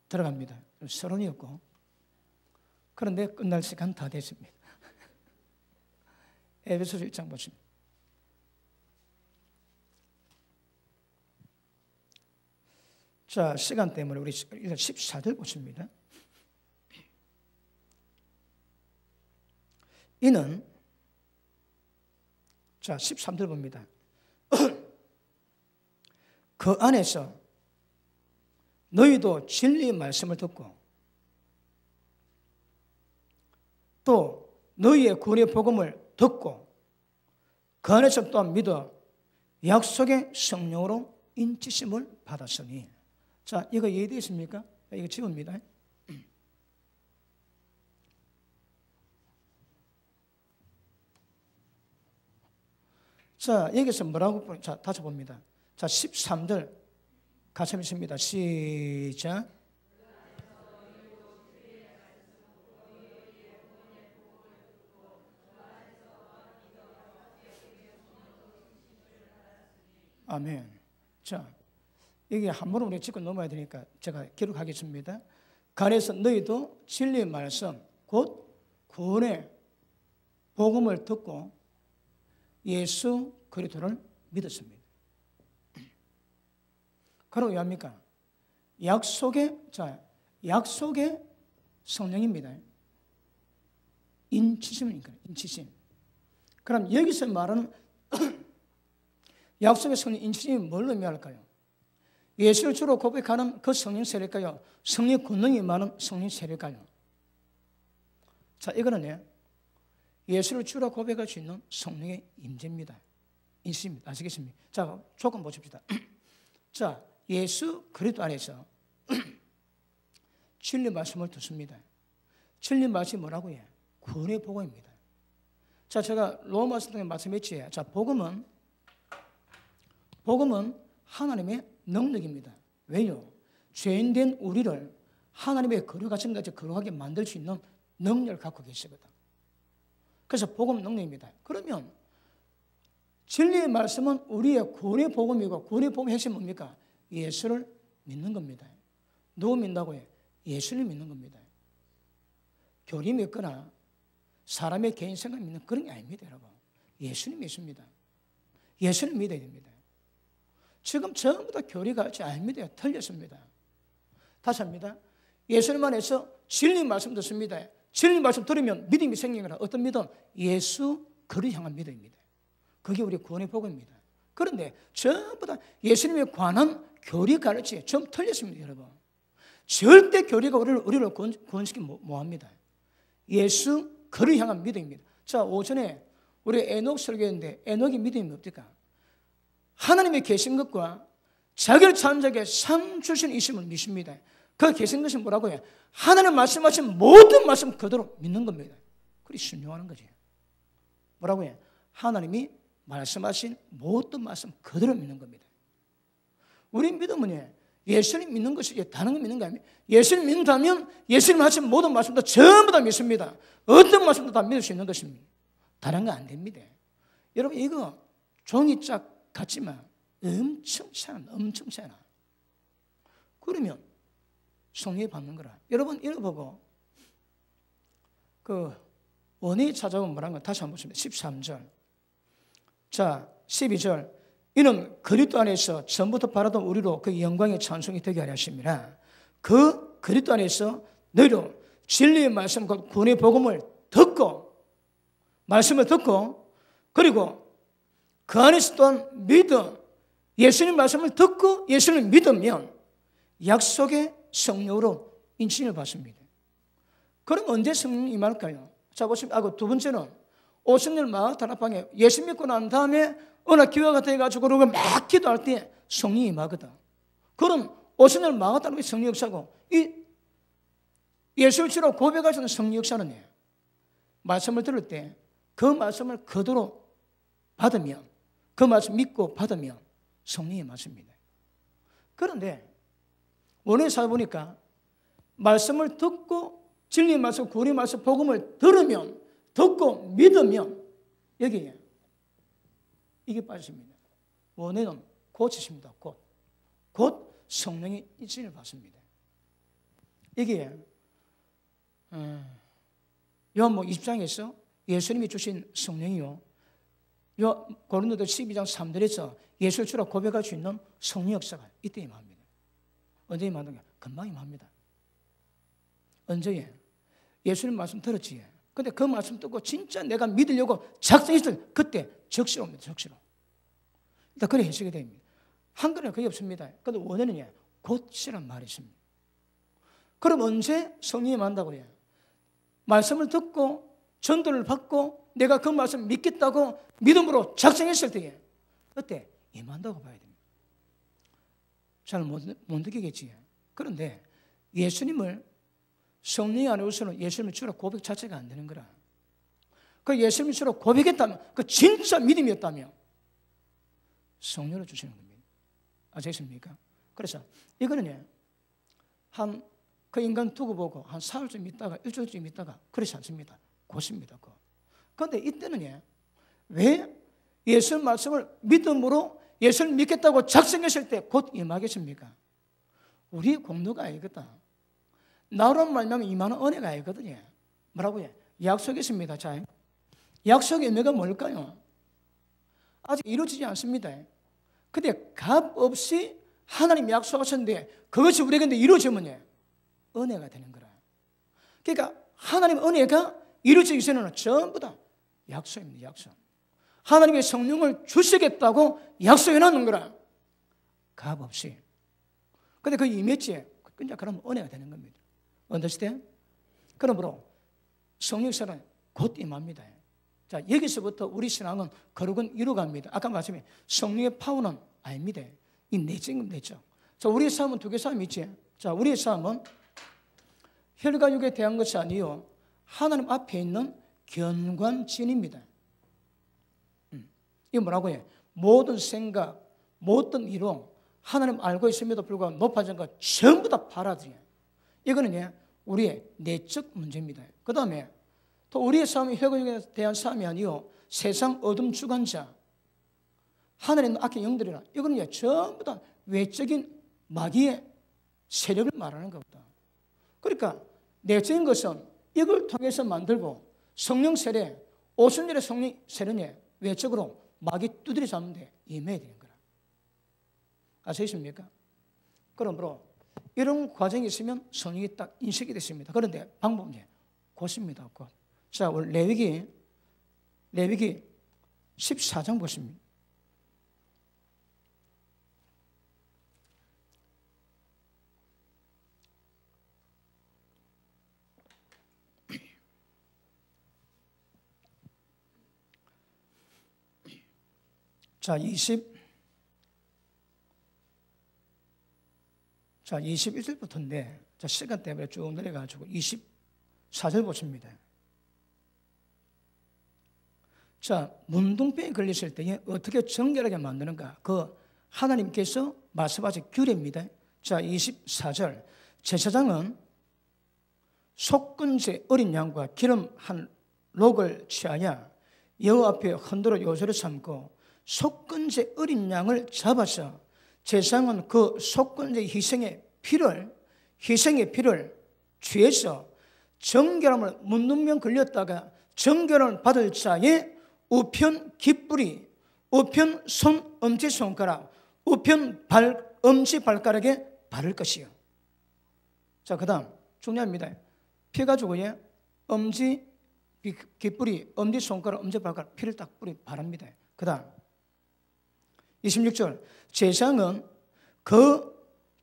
들어갑니다. 서론이었고. 그런데 끝날 시간 다 됐습니다. 에베소서 1장 보십니다. 자, 시간 때문에 우리 14절 보십니다. 이는, 자, 13절 봅니다. 그 안에서 너희도 진리의 말씀을 듣고 또 너희의 구원의 복음을 듣고 그 안에서 또한 믿어 약속의 성령으로 인치심을 받았으니. 자, 이거 이해되십니까? 이거 지웁니다. 자, 여기서 뭐라고, 자, 다시 봅니다. 자, 13절 같이 읽습니다. 시작. 아멘. 자, 여기 한 번은 우리 짚고 넘어야 되니까 제가 기록하겠습니다. 그 안에서 너희도 진리의 말씀, 곧 구원의 복음을 듣고 예수 그리스도를 믿었습니다. 그럼 왜 합니까? 약속의 성령입니다. 인치심이니까, 인치심. 그럼 여기서 말하는 약속의 성령 인치심이 뭘 의미할까요? 예수를 주로 고백하는 그 성령 세례일까요? 성령 권능이 많은 성령 세례일까요? 자, 이거는 예수를 주라 고백할 수 있는 성령의 임재입니다. 있습니다. 아시겠습니까? 자, 조금 보십시다. 자, 예수 그리스도 안에서 진리 말씀을 듣습니다. 진리 말씀이 뭐라고요? 구원의 복음입니다. 자, 제가 로마서 통해 말씀했지. 자, 복음은 하나님의 능력입니다. 왜요? 죄인된 우리를 하나님의 거룩하신 것에 거룩하게 만들 수 있는 능력을 갖고 계시거든. 그래서 복음 능력입니다. 그러면 진리의 말씀은 우리의 구원의 복음이고, 구원의 복음의 핵심이 뭡니까? 예수를 믿는 겁니다. 누구 믿는다고요? 예수를 믿는 겁니다. 교리 믿거나 사람의 개인 생각 믿는 그런 게 아닙니다, 여러분. 예수님 믿습니다. 예수님 믿어야 됩니다. 지금 전부 다 교리가 아닙니다. 틀렸습니다. 다시 합니다. 예수님 안에서 진리 말씀 듣습니다. 진리 말씀 들으면 믿음이 생기거나 어떤 믿음? 예수 그를 향한 믿음입니다. 그게 우리 구원의 복음입니다. 그런데 전부 다 예수님에 관한 교리 가르치 좀 틀렸습니다, 여러분. 절대 교리가 우리를 구원시키기 뭐합니다. 예수 그를 향한 믿음입니다. 자, 오전에 우리 에녹 설교했는데 에녹의 믿음이 뭡니까? 하나님의 계신 것과 자기를 찾는 자에게 상 주신 이심을 믿습니다. 그 계신 것이 뭐라고요? 하나님 말씀하신 모든 말씀 그대로 믿는 겁니다. 그리 순종하는 거지. 뭐라고요? 하나님이 말씀하신 모든 말씀 그대로 믿는 겁니다. 우리 믿음은 예수님 믿는 것이 다른 거 믿는 거 아닙니다. 예수님 믿는다면 예수님 하신 모든 말씀도 전부 다 믿습니다. 어떤 말씀도 다 믿을 수 있는 것입니다. 다른 거 안 됩니다. 여러분 이거 종이짝 같지만 엄청 차나. 그러면 성령이 받는 거라. 여러분 이거 보고 그 원인이 찾아오면 뭐라는 거 다시 한번 보십니다. 13절. 자, 12절. 이는 그리스도 안에서 전부터 바라던 우리로 그 영광의 찬송이 되게 하려 하심이라. 그 그리스도 안에서 너희로 진리의 말씀, 곧 구원의 복음을 듣고 말씀을 듣고 그리고 그 안에서 또한 믿음, 예수님 말씀을 듣고 예수님을 믿으면 약속의 성령으로 인칭을 받습니다. 그럼 언제 성령이 임할까요? 자, 보시면 두 번째는 오순절 마가다락방에 예수 믿고 난 다음에 어느 기회가 돼가지고 그러고 막 기도할 때 성령이 임하거든. 그럼 오순절 마가다락방의 성령 역사고 이 예수를 주로 고백하시는 성령 역사는 말씀을 들을 때 그 말씀을 그대로 받으면 그 말씀 믿고 받으면 성령이 임하십니다. 그런데 원어에 살아보니까 말씀을 듣고 진리의 말씀, 구원의 말씀, 복음을 들으면 듣고 믿으면 여기에 이게 빠집니다. 원어는 고치십니다. 곧 성령의 인칭을 받습니다. 이게 요한복음 20장에서 예수님이 주신 성령이요. 고린도서 12장 3절에서 예수를 주라 고백할 수 있는 성령 역사가 이때 임합니다. 언제 임하는 게? 금방 임합니다. 언제에? 예수님 말씀 들었지. 근데 그 말씀 듣고 진짜 내가 믿으려고 작정했을 그때 적시로 옵니다. 적시로. 일단 그래 해석이 됩니다. 한글은 거의 없습니다. 근데 원어는 곧이란 말이 있습니다. 그럼 언제 성령이 임한다고요? 말씀을 듣고 전도를 받고 내가 그 말씀 믿겠다고 믿음으로 작정했을 때에 그때 임한다고 봐야 됩니다. 잘 못 느끼겠지. 그런데 예수님을 성령이 안에서는 예수님을 주라 고백 자체가 안 되는 거라. 그 예수님을 주라 고백했다면 그 진짜 믿음이었다면 성령을 주시는 겁니다. 아시겠습니까? 그래서 이거는 그 인간 두고 보고 한 사흘쯤 있다가 일주일쯤 있다가 그렇지 않습니다. 곧입니다. 그런데 이때는 왜 예수님 말씀을 믿음으로 예수를 믿겠다고 작정했을 때 곧 임하겠습니까? 우리 공로가 아니거든. 나로 말미암아 임하는 은혜가 아니거든요. 뭐라고요? 약속이 있습니다. 자, 약속의 의미가 뭘까요? 아직 이루어지지 않습니다. 근데 값 없이 하나님이 약속하셨는데 그것이 우리에게 이루어지면 은혜가 되는 거라. 그러니까 하나님의 은혜가 이루어지기 전에는 전부 다 약속입니다. 약속. 하나님의 성령을 주시겠다고 약속해 놨는 거라. 값 없이. 근데 그 임했지. 그러면 은혜가 되는 겁니다. 언더스탠드? 그러므로 성령 역사는 곧 임합니다. 자, 여기서부터 우리 신앙은 거룩은 이루어갑니다. 아까 말씀해 성령의 파워는 아닙니다. 이 내적인 내적. 자, 우리의 삶은 두 개 삶이 있지. 자, 우리의 삶은 혈과 육에 대한 것이 아니요 하나님 앞에 있는 견관진입니다. 이게 뭐라고 해? 모든 생각, 모든 이론 하나님 알고 있음에도 불구하고 높아진 것 전부 다 받아들여요. 이거는 우리의 내적 문제입니다. 그 다음에 또 우리의 삶이 혈과 육에 대한 삶이 아니요 세상 어둠 주관자 하늘에 있는 악한 영들이라 이거는 전부 다 외적인 마귀의 세력을 말하는 겁니다. 그러니까 내적인 것은 이걸 통해서 만들고 성령 세례, 오순절의 성령 세례는 외적으로 마귀 두드려 잡는데 임해야 되는 거라. 아시겠습니까? 그러므로 이런 과정이 있으면 성령이 딱 인식이 됐습니다. 그런데 방법은 곧입니다. 곧. 자, 오늘 레위기 14장 보십니다. 자, 21절부터인데, 자, 시간 때문에 쭉 내려가지고 24절 보십니다. 자, 문둥병에 걸렸을 때 어떻게 정결하게 만드는가? 그 하나님께서 말씀하신 규례입니다. 자, 24절. 제사장은 속건제 어린 양과 기름 한 록을 취하여 여호와 앞에 헌도로 요소를 삼고 속건제 어린 양을 잡아서 제사장은 그 속건제 희생의 피를 취해서 정결함을 문둥병 걸렸다가 정결함을 받을 자의 우편 깃뿌리, 우편 손 엄지손가락, 우편 엄지발가락에 바를 것이요. 자, 그 다음 중요합니다. 피 가지고 엄지 깃뿌리, 엄지손가락, 엄지발가락 피를 딱 뿌리 바릅니다. 그 다음 26절. 제사장은 그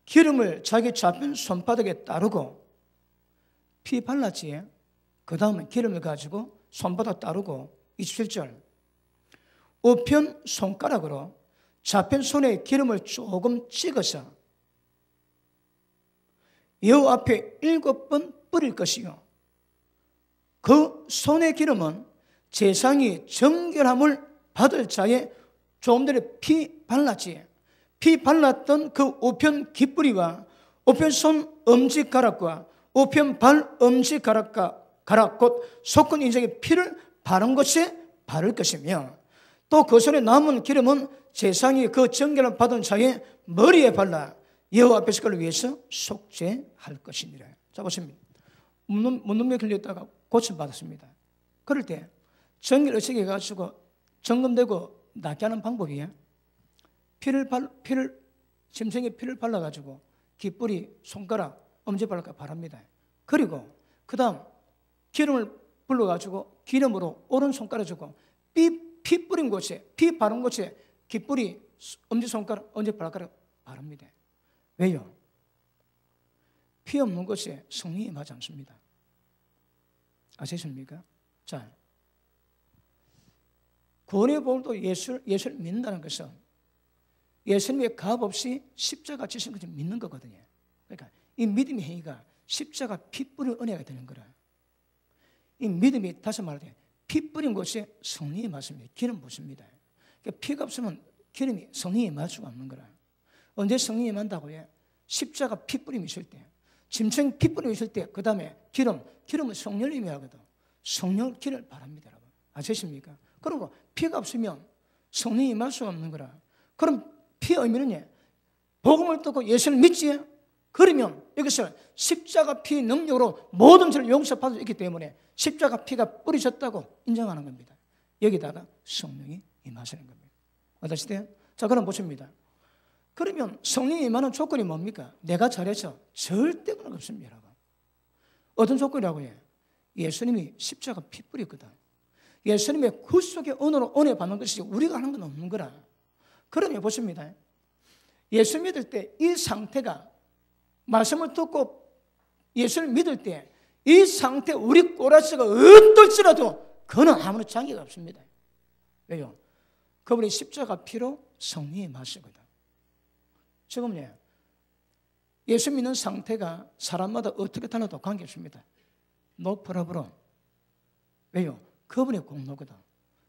기름을 자기 잡힌 손바닥에 따르고 피 발랐지. 그 다음에 기름을 가지고 손바닥 따르고 27절. 우편 손가락으로 잡힌 손에 기름을 조금 찍어서 여호와 앞에 7번 뿌릴 것이요. 그 손의 기름은 제사장이 정결함을 받을 자의 조금 전에 피 발랐지. 피 발랐던 그 우편 깃뿌리와 우편 손 엄지가락과 우편 발 엄지가락 곧 속건 인생의 피를 바른 것에 바를 것이며 또 그 손에 남은 기름은 제사장이 그 정결을 받은 자의 머리에 발라 여호와 앞에서 그를 위해서 속죄할 것이니라. 자, 보십니다. 문둥병에 걸렸다가 고침받았습니다. 그럴 때 정결 의식이 해가지고 점검되고 낫게 하는 방법이에요. 심생에 피를 발라가지고 깃뿌리, 손가락, 엄지발가락 바릅니다. 그리고 그 다음 기름을 불러가지고 기름으로 오른손가락 주고 피 뿌린 곳에, 피 바른 곳에 깃뿌리, 엄지손가락, 엄지발가락 바릅니다. 왜요? 피 없는 곳에 성령이 임하지 않습니다. 아시겠습니까? 자, 구원의 복음도 예수를 믿는다는 것은 예수님의 값 없이 십자가 지신 것을 믿는 거거든요. 그러니까 이 믿음의 행위가 십자가 피 뿌린 은혜가 되는 거라. 이 믿음이 다시 말하되 피 뿌린 곳에 성령이 임하십니다. 기름 부습니다. 그러니까 피가 없으면 기름이 성령이 임할 수가 없는 거라. 언제 성령이 임한다고 해? 십자가 피 뿌림이 있을 때, 짐승 피 뿌림이 있을 때, 그 다음에 기름은 성령을 의미하거든. 성령 기름을 바랍니다, 여러분. 아시겠습니까? 그리고 피가 없으면 성령이 임할 수가 없는 거라. 그럼 피의 의미는 복음을 듣고 예수를 믿지? 그러면 여기서 십자가 피 능력으로 모든 죄를 용서받을 수 있기 때문에 십자가 피가 뿌리셨다고 인정하는 겁니다. 여기다가 성령이 임하시는 겁니다. 어떠시대요? 자, 그럼 보십니다. 그러면 성령이 임하는 조건이 뭡니까? 내가 잘해서 절대 그런 거 없습니다, 여러분. 어떤 조건이라고 해요? 예수님이 십자가 피 뿌렸거든. 예수님의 구속의 은혜로 은혜 받는 것이 우리가 하는 건 없는 거라. 그러면 보십니다. 예수 믿을 때 이 상태가 말씀을 듣고 예수를 믿을 때 이 상태 우리 꼬라지가 어떨지라도 그는 아무런 장애가 없습니다. 왜요? 그분이 십자가 피로 성령이 마시거든. 지금요, 예수 믿는 상태가 사람마다 어떻게 달라도 관계없습니다. No problem. 왜요? 그분의 공로거든.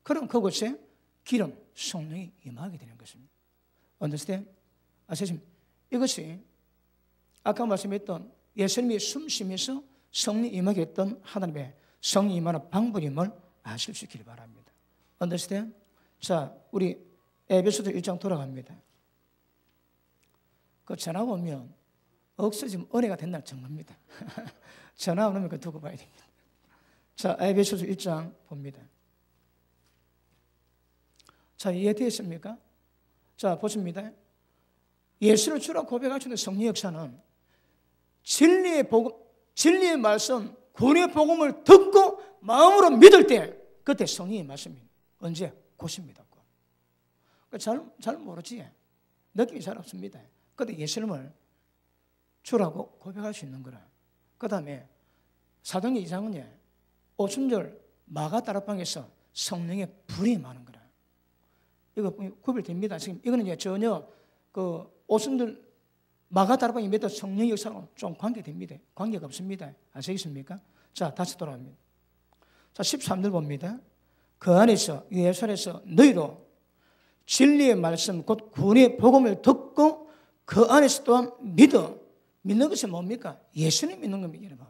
그럼 그곳에 기름, 성령이 임하게 되는 것입니다. Understand? 아시겠습니까? 이것이 아까 말씀했던 예수님이 숨쉬면서 성령 임하게 했던 하나님의 성령 임하는 방법임을 아실 수 있기를 바랍니다. Understand? 자, 우리 에베소서 1장 돌아갑니다. 그 전화 오면 없어지면 은혜가 된다는 증거입니다. 전화 오면 그 두고 봐야 됩니다. 자, 에베소서 1장 봅니다. 자, 이해되셨습니까? 자, 보십니다. 예수를 주라고 고백하시는 성령 역사는 진리의 복음, 진리의 말씀, 구원의 복음을 듣고 마음으로 믿을 때 그때 성령의 말씀입니다. 언제? 곧입니다. 잘 모르지. 느낌이 잘 없습니다. 그런데 예수님을 주라고 고백할 수 있는 거라. 그 다음에 사도행전 2장은 오순절 마가다락방에서 성령의 불이 많은 거라. 이거 구별됩니다. 지금 이거는 전혀 그 오순절 마가다락방에 몇 성령의 역사하고 좀 관계됩니다. 관계가 없습니다. 아시겠습니까? 자, 다시 돌아갑니다. 자, 13절 봅니다. 그 안에서 예수 안에서 너희로 진리의 말씀 곧 구원의 복음을 듣고 그 안에서 또한 믿는 것이 뭡니까? 예수님 믿는 겁니다. 여러분.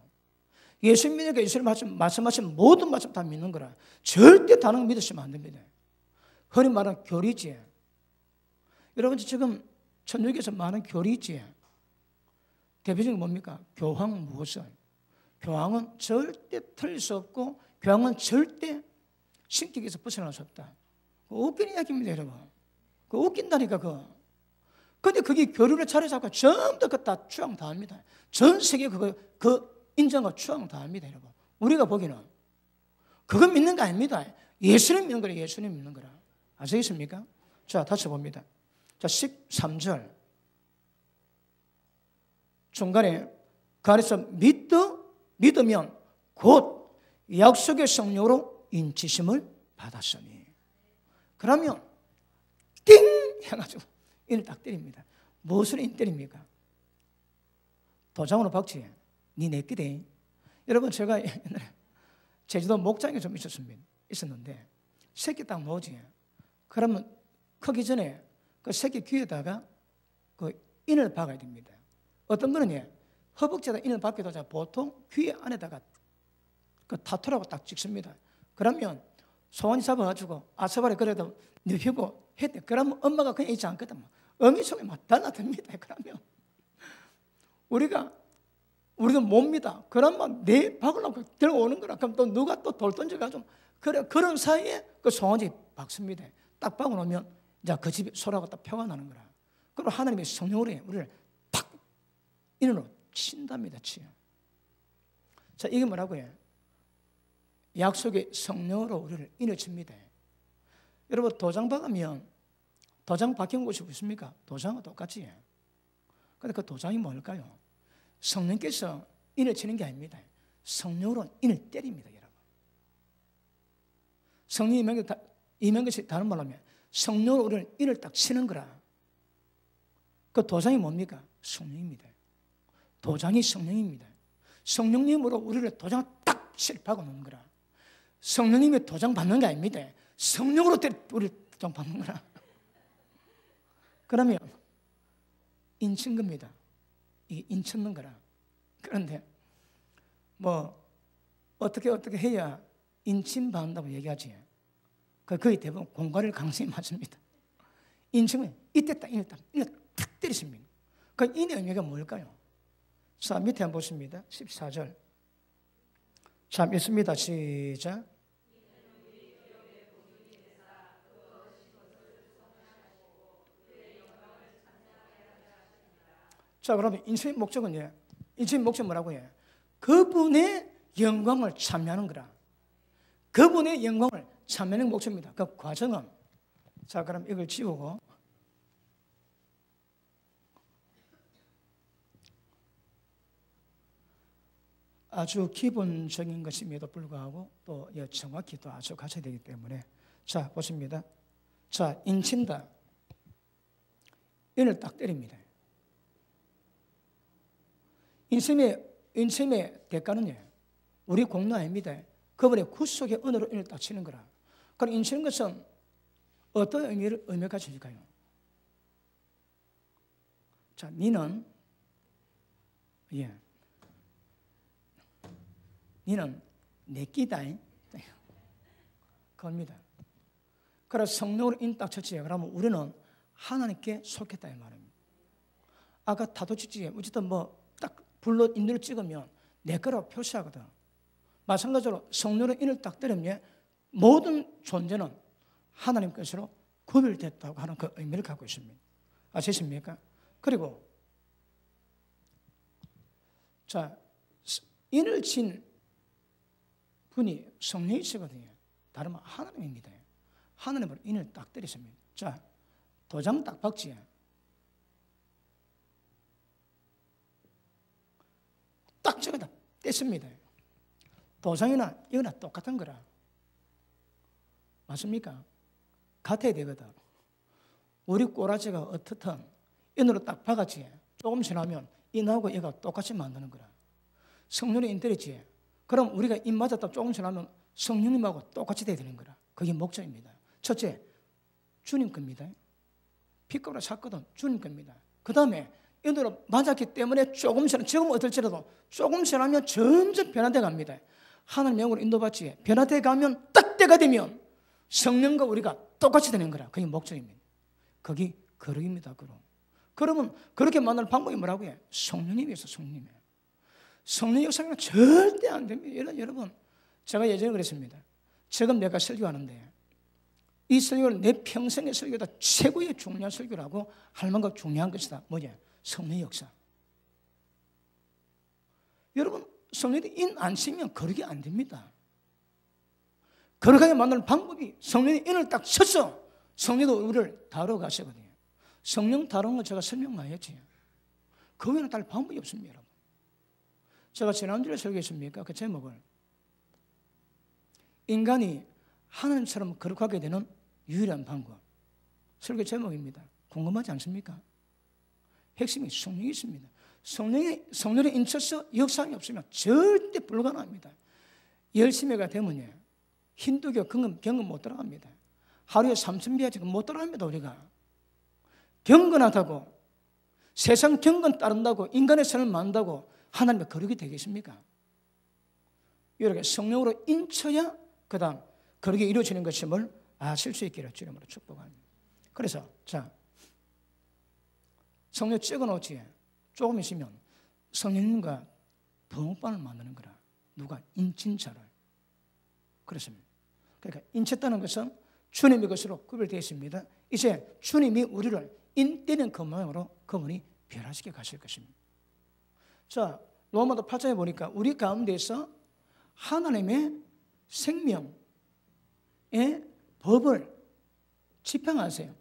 예수님 믿으니까 예수님 말씀하신 모든 말씀 다 믿는 거라. 절대 다른 거 믿으시면 안 됩니다. 흔히 말하는 교리지. 여러분 지금 천주교에서 많은 교리지. 대표적인 뭡니까? 교황 무엇을? 교황은 절대 틀릴 수 없고 교황은 절대 신격에서 벗어날 수 없다. 웃긴 이야기입니다, 여러분. 웃긴다니까, 근데 그게 교류를 차려잡고 전부 다 다 추앙 다 합니다. 전 세계 그 인정과 추앙 다 합니다, 여러분. 우리가 보기는. 그건 믿는 거 아닙니다. 예수님 믿는 거라, 예수님 믿는 거라. 아시겠습니까? 자, 다시 봅니다. 자, 13절. 중간에 그 안에서 믿으면 곧 약속의 성령으로 인치심을 받았으니. 그러면 띵 해가지고 인을 딱 때립니다. 무엇으로 인 때립니까? 도장으로 박지. 니 내끼대. 여러분 제가 옛날에 제주도 목장에 좀 있었는데 새끼 딱 놓지. 그러면 크기 전에 그 새끼 귀에다가 그 인을 박아야 됩니다. 어떤 거는 허벅지에다 인을 박기도 하자 보통 귀 안에다가 그 타투라고 딱 찍습니다. 그러면 소원이 잡아가지고 아스발에 그래도 눕히고 했대. 그러면 엄마가 그냥 있지 않거든. 어미 속에 막 달라듭니다. 그러면 우리도 못 믿어. 그러면 내 박으려고 들어오는 거라. 그럼 또 누가 또 돌 던져가지고 그런 사이에 그 소원이 박습니다. 딱 박아놓으면 이제 그 집에 소라가 딱 표가 나는 거라. 그리고 하나님의 성령으로 우리를 탁 인으로 친답니다. 치요. 자, 이게 뭐라고요? 약속의 성령으로 우리를 인을 칩니다. 여러분 도장 박으면 도장 박힌 곳이 있습니까? 도장은 똑같지. 그런데 그 도장이 뭘까요? 성령께서 인을 치는 게 아닙니다. 성령으로 인을 때립니다, 여러분. 성령이 임한 것이 다른 말로 하면 성령으로 우리를 인을 딱 치는 거라. 그 도장이 뭡니까? 성령입니다. 도장이 성령입니다. 성령님으로 우리를 도장을 딱 실박아 놓는 거라. 성령님이 도장 받는 게 아닙니다. 성령으로 우리를 도장 받는 거라. 그러면 인친 겁니다. 이게 인쳤는 거라. 그런데 뭐 어떻게 해야 인침 받는다고 얘기하지. 거의 대부분 공과를 강성히 맞습니다. 인침은 이때 딱 인을 탁 때리십니다. 그 인의 의미가 뭘까요? 자, 밑에 한번 보십니다. 14절. 자, 믿습니다. 시작. 자, 그러면 인생의 목적은 인생의 목적은 뭐라고 해요? 그분의 영광을 참여하는 거라. 그분의 영광을 참여하는 목적입니다. 그 과정은 자, 그럼 이걸 지우고 아주 기본적인 것임에도 불구하고 또 정확히 또 아주 갖춰야 되기 때문에 자 보십니다. 자 인친다. 인을 딱 때립니다. 인침의 대가는요 우리 공로 아닙니다. 그분의 구속의 은으로 인을 딱 치는 거라. 그럼 인치는 것은 어떤 의미가 가질까요? 자, 니는 내 끼다. 그겁니다. 그래서 성령으로 인 딱 쳤지. 그러면 우리는 하나님께 속했다 이 말입니다. 아까 다도치지 어쨌든 뭐 딱 불로 인을 찍으면 내 거라고 표시하거든. 마찬가지로 성령으로 인을 딱 때리면 모든 존재는 하나님 것으로 구별됐다고 하는 그 의미를 갖고 있습니다. 아시십니까? 그리고 자 인을 친 분이 성령이시거든요. 다른 말 하나님입니다. 하나님으로 인을 딱 때리십니다. 자 도장 딱 박지. 딱 저거다 뗐습니다. 도장이나 이거나 똑같은 거라. 맞습니까? 같아야 되거든. 우리 꼬라지가 어떻든 인으로 딱 박았지. 조금 지나면 인하고 얘가 똑같이 만드는 거라. 성령이 인 때렸지. 그럼 우리가 인 맞았다 조금 지나면 성령님하고 똑같이 돼야 되는 거라. 그게 목적입니다. 첫째, 주님 겁니다. 피값으로 샀거든. 주님 겁니다. 그 다음에 인으로 맞았기 때문에 조금 지나면 지금 어떨지라도 조금 지나면 점점 변화돼 갑니다. 하나님 영으로 인도받지. 변화돼 가면 딱 때가 되면 성령과 우리가 똑같이 되는 거라. 그게 목적입니다. 그게 거룩입니다. 그러면 그렇게 만날 방법이 뭐라고요? 성령님이 있어. 성령님. 성령 역사는 절대 안 됩니다. 여러분 제가 예전에 그랬습니다. 지금 내가 설교하는데 이 설교를 내 평생의 설교다 최고의 중요한 설교라고 할 만큼 중요한 것이다. 뭐냐? 성령 역사. 여러분 성령이 인 안 치면 거룩이 안 됩니다. 거룩하게 만드는 방법이 성령이 인을 딱 쳐서 성령도 우리를 다루어 가시거든요. 성령 다루는 거 제가 설명 많이 했지. 그 외에는 다른 방법이 없습니다. 여러분. 제가 지난주에 설교했습니까? 그 제목을 인간이 하나님처럼 거룩하게 되는 유일한 방법. 설교 제목입니다. 궁금하지 않습니까? 핵심이 성령이 있습니다. 성령이 인쳐서 역사함이 없으면 절대 불가능합니다. 열심히가 되면요 힌두교 경건 못 들어갑니다. 하루에 3,000비야 지금 못 들어갑니다. 우리가 경건하다고 세상 경건 따른다고 인간의 선을 만든다고 하나님의 거룩이 되겠습니까? 이렇게 성령으로 인쳐야 그 다음 거룩이 이루어지는 것임을 아실 수 있기를 주님으로 축복합니다. 그래서 자 성령 찍어놓지. 조금 있으면 성령님과 붕어빵을 만드는 거라. 누가? 인친자를. 그렇습니다. 그러니까 인쳤다는 것은 주님의 것으로 구별되어 있습니다. 이제 주님이 우리를 인때는 그 모양으로 그분이 변화시켜 가실 것입니다. 자, 로마서 8장에 보니까 우리 가운데서 하나님의 생명의 법을 집행하세요.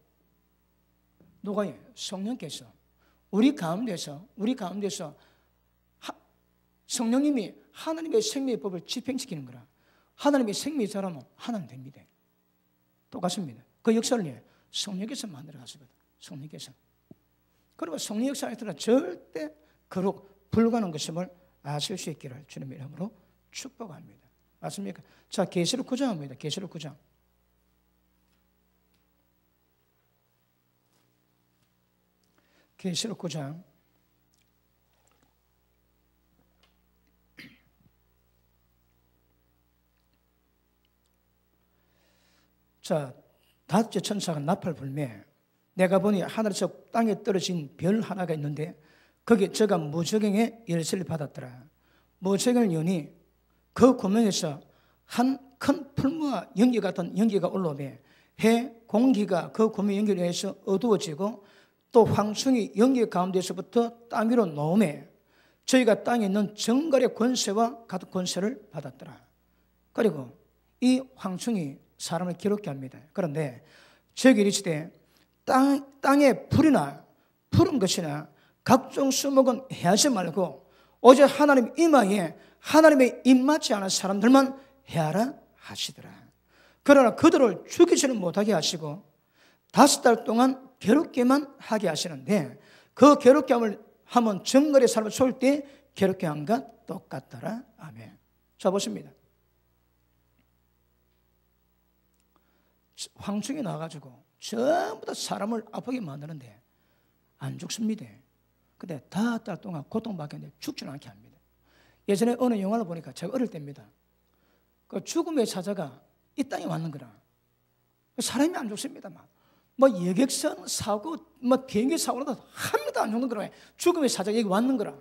누가요? 성령께서 우리 가운데서 성령님이 하나님의 생명의 법을 집행시키는 거라. 하나님의 생명이 자라면 하나님 됩니다. 똑같습니다. 그 역사를 성령께서 만들어 가시거든. 성령께서. 그리고 성령 역사에 따라 절대 거룩 불가능한 것임을 아실 수 있기를 주님의 이름으로 축복합니다. 맞습니까? 자, 계시록 9장입니다. 계시록 9장. 계시록 9장. 자, 다섯째 천사가 나팔 불매 내가 보니 하늘에서 땅에 떨어진 별 하나가 있는데 거기에 저가 무저갱의 열쇠를 받았더라. 무저갱을 여니 그 구멍에서 한 큰 풀무와 연기 같은 연기가 올라오매 해 공기가 그 구멍 연기에 의해서 어두워지고 또 황충이 연기 가운데서부터 땅 위로 나오매 저희가 땅에 있는 정갈의 권세와 같은 권세를 받았더라. 그리고 이 황충이 사람을 괴롭게 합니다. 그런데 저기 이르시되 땅에 불이나 푸른 것이나 각종 수목은 해하지 말고 오직 하나님 이마에 하나님의 입맞지 않은 사람들만 해하라 하시더라. 그러나 그들을 죽이지는 못하게 하시고 5달 동안 괴롭게만 하게 하시는데 그 괴롭게 하면 정글의 삶을 쏠 때 괴롭게 한과 똑같더라. 아멘. 자, 보십니다. 황충이 나와가지고 전부 다 사람을 아프게 만드는데 안 죽습니다. 근데 5달 동안 고통받겠는데 죽지는 않게 합니다. 예전에 어느 영화를 보니까 제가 어릴 때입니다. 그 죽음의 사자가 이 땅에 왔는 거라. 사람이 안 죽습니다. 뭐 여객선 사고, 뭐 비행기 사고라도 합니다 안 죽는 거라. 죽음의 사자가 여기 왔는 거라.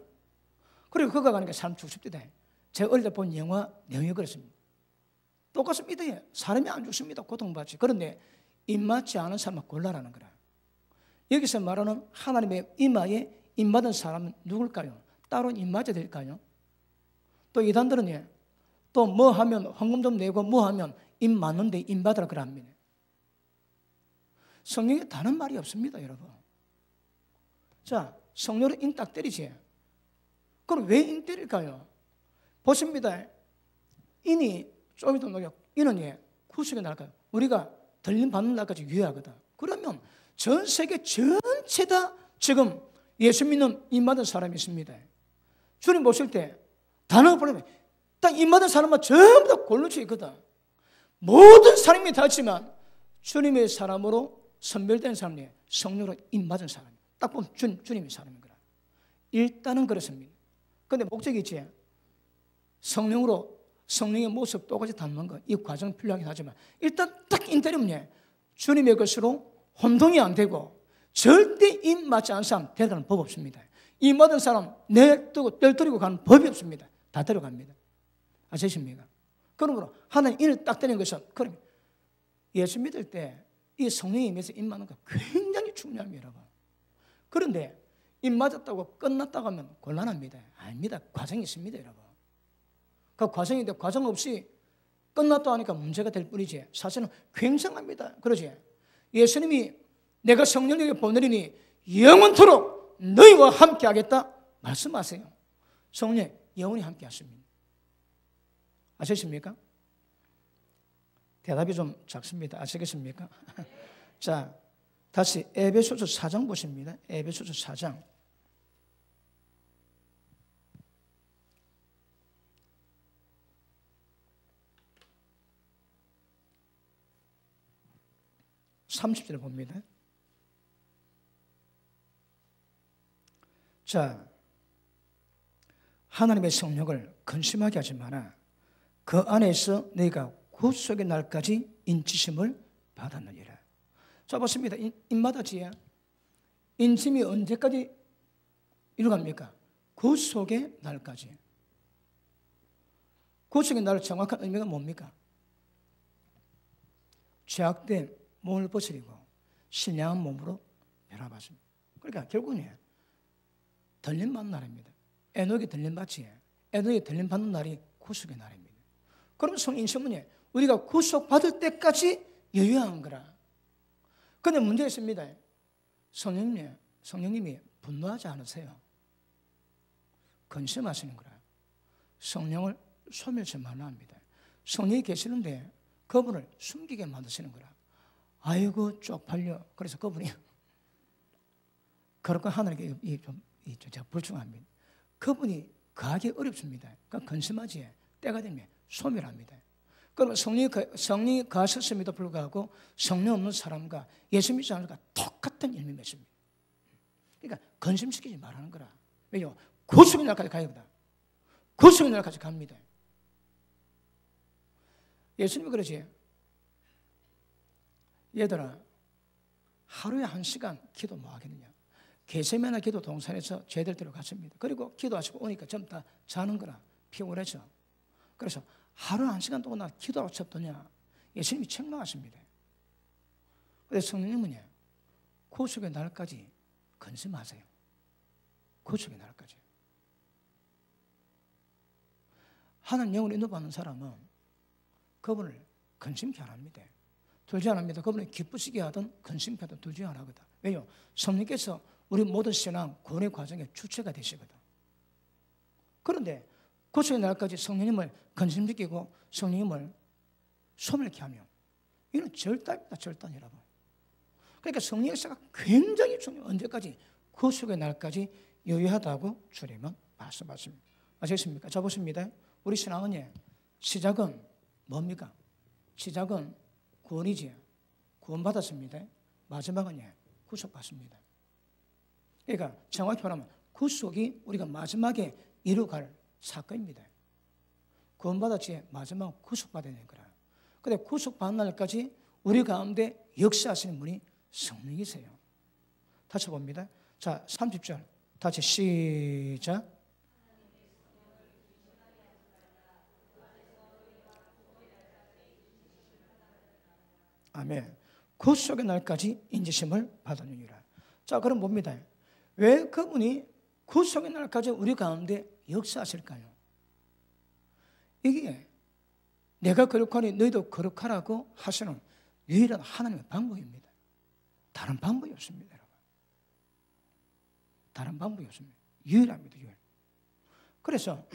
그리고 그거 가니까 사람 죽습니다. 제가 어릴 때 본 영화 내용이 그렇습니다. 똑같습니다. 사람이 안 죽습니다. 고통받지. 그런데 입맞지 않은 사람은 곤란하는 거라. 여기서 말하는 하나님의 임하에 임받은 사람은 누굴까요? 따로 임맞아야 될까요? 또 이단들은 또 뭐 하면 헌금 좀 내고 뭐 하면 임 맞는데 임 받으라 그럽니다. 성령에 다른 말이 없습니다, 여러분. 자, 성령으로 임 딱 때리지. 그럼 왜 임 때릴까요? 보십니다. 인이 좀 이따 놓여. 이는 구속의 날까요? 우리가 들림 받는 날까지 유효하거든. 그러면 전 세계 전체 다 지금 예수 믿는 임 받은 사람이 있습니다. 주님 보실 때 단어가 보려면 딱 임 받은 사람은 전부 다 골로치 있거든. 모든 사람이 다 있지만 주님의 사람으로 선별된 사람이 성령으로 임 받은 사람. 딱 보면 주님의 사람인 거라. 일단은 그렇습니다. 그런데 목적이 있지. 성령의 모습 똑같이 닮는 것, 이 과정은 필요하긴 하지만 일단 딱 인테리엄에 주님의 것으로 혼동이 안 되고 절대 임 맞지 않은 사람 데려가는 법 없습니다. 임 받은 사람 떼뜨리고 가는 법이 없습니다. 다 데려갑니다. 아시십니까? 그러므로 하나님 인을 딱 때리는 것은 그럼 예수 믿을 때 이 성령에 임해서 임 맞는 거 굉장히 중요합니다, 여러분. 그런데 임 맞았다고 끝났다고 하면 곤란합니다. 아닙니다. 과정이 있습니다, 여러분. 그 과정인데 과정 없이 끝났다 하니까 문제가 될 뿐이지 사실은 굉장합니다. 그러지? 예수님이 내가 성령에게 보내리니 영원토록 너희와 함께 하겠다 말씀하세요. 성령 영원히 함께 하십니다. 아시십니까? 대답이 좀 작습니다. 아시겠습니까? 자, 다시 에베소서 4장 보십니다. 에베소서 4장. (30절을) 봅니다. 자, 하나님의 성령을 근심하게 하지 마라. 그 안에서 너희가 구속의 날까지 인치심을 받았느니라. 자, 보십니다. 인마다지야. 인침이 언제까지 이루어갑니까? 구속의 날까지. 구속의 날 정확한 의미가 뭡니까? 죄악된 몸을 벗으리고 신령한 몸으로 변화받습니다. 그러니까 결국은 들림받는 날입니다. 에녹이 들림받지. 에녹이 들림받는 날이 구속의 날입니다. 그럼 성인신문에 우리가 구속받을 때까지 여유한 거라. 그런데 문제가 있습니다. 성령님이 분노하지 않으세요. 근심하시는 거라. 성령을 소멸치 말라 합니다. 성령이 계시는데 그분을 숨기게 만드시는 거라. 아이고 쪽팔려. 그래서 그분이 그렇고 하나님께 좀 불충합니다. 그분이 가기 어렵습니다. 그러니까 근심하지. 때가 되면 소멸합니다. 그러면 성령이 가셨음에도 불구하고 성령 없는 사람과 예수 믿지 않은 사람과 똑같은 열매 맺습니다. 그러니까 근심시키지 말라는 거라. 왜요? 구속의 날까지 가야 합니다. 구속의 날까지 갑니다. 예수님이 그러지. 얘들아, 하루에 1시간 기도 뭐 하겠느냐. 게세마네 기도 동산에서 제들 대로 갔습니다. 그리고 기도하시고 오니까 좀 다 자는 거라. 피곤해져. 그래서 하루 1시간 동안 나 기도하고 쳤더냐. 예수님이 책망하십니다. 그래서 성령님은 구속의 날까지 근심하세요. 구속의 날까지. 하나님 영을 인도받는 사람은 그분을 근심케 안 합니다. 두지 안 합니다. 그분을 기쁘시게 하든 근심케 하든 두지 안 하거든. 왜요? 성령께서 우리 모든 신앙 구원의 과정의 주체가 되시거든. 그런데 구속의 날까지 성령님을 근심시키고 성령님을 소멸케 하며, 이건 절단입니다. 절단, 여러분. 그러니까 성령의 역사가 굉장히 중요해요. 언제까지? 구속의 날까지 유효하다고 주님은 말씀하십니다. 아시겠습니까? 자, 보십니다. 우리 신앙은 시작은 뭡니까? 시작은 구원이지. 구원받았습니다. 마지막은 구속받습니다. 그러니까 정확히 말하면 구속이 우리가 마지막에 이루어갈 사건입니다. 구원받았지 마지막 구속받아야 되는 거라. 근데 구속받는 날까지 우리 가운데 역사하시는 분이 성령이세요. 다시 봅니다. 자, 30절 다시 시작. 아멘. 구속의 날까지 인지심을 받으느니라. 자, 그럼 봅니다. 왜 그분이 구속의 날까지 우리 가운데 역사하실까요? 이게 내가 거룩하니 너희도 거룩하라고 하시는 유일한 하나님의 방법입니다. 다른 방법이 없습니다, 여러분. 다른 방법이 없습니다. 유일합니다, 유일. 그래서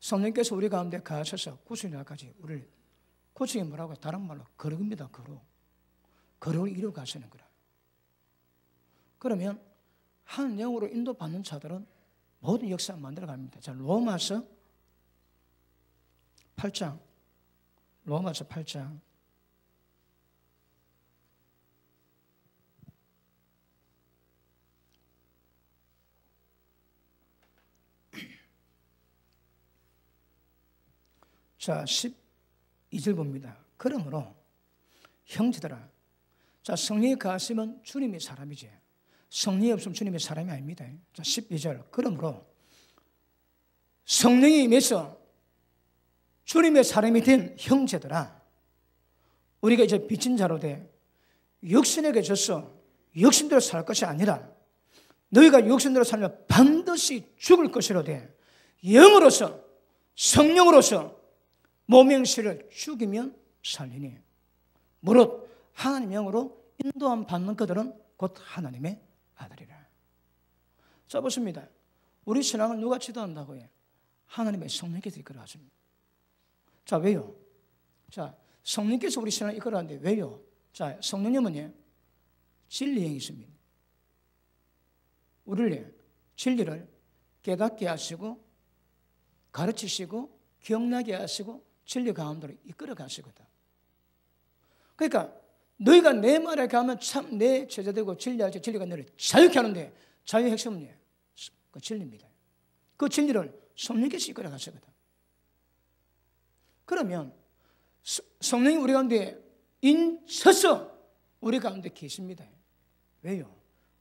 성령께서 우리 가운데 가셔서 구속의 날까지 우리를, 구속이 뭐라고 해요? 다른 말로 거룩입니다, 거룩. 거룩을 이루어 가시는 거라. 그러면 한 영으로 인도받는 자들은 모든 역사를 만들어 갑니다. 자, 로마서 8장. 로마서 8장. 자, 12절 봅니다. 그러므로 형제들아, 자, 성령이 가시면 주님이 사람이지, 성령이 없으면 주님이 사람이 아닙니다. 자, 12절. 그러므로 성령이 임해서 주님의 사람이 된 형제들아, 우리가 이제 빚진 자로 돼 육신에게 져서 육신대로 살 것이 아니라 너희가 육신대로 살면 반드시 죽을 것이로 돼 영으로서, 성령으로서 몸의 행실을 죽이면 살리니 무릇 하나님 영으로 인도함 받는 그들은 곧 하나님의 아들이라. 자, 보십니다. 우리 신앙을 누가 지도한다고 해요? 하나님의 성령께서 이끌어가십니다. 자, 왜요? 자, 성령께서 우리 신앙을 이끌어가는데 왜요? 자, 성령님은 진리의 영이십니다. 우리를 진리를 깨닫게 하시고 가르치시고 기억나게 하시고 진리 가운데로 이끌어 가시거든. 그러니까 너희가 내 말에 가면 참 내 제자되고 진리하지, 진리가 너를 자유케 하는데 자유의 핵심은 그 진리입니다. 그 진리를 성령께서 이끌어 가시거든. 그러면 성령이 우리 가운데 인쳐서 우리 가운데 계십니다. 왜요?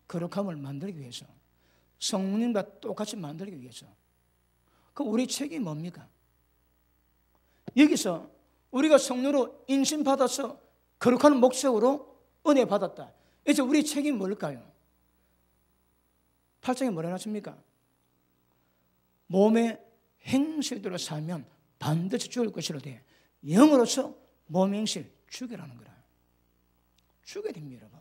거룩함을 만들기 위해서, 성령님과 똑같이 만들기 위해서. 그 우리 책임이 뭡니까? 여기서 우리가 성령으로 인신받아서 거룩하는 목적으로 은혜 받았다. 이제 우리 책임이 뭘까요? 8장에 뭐라 하십니까? 몸의 행실대로 살면 반드시 죽을 것이로 돼 영으로서 몸의 행실 죽여라는 거라. 죽여야 됩니다, 여러분.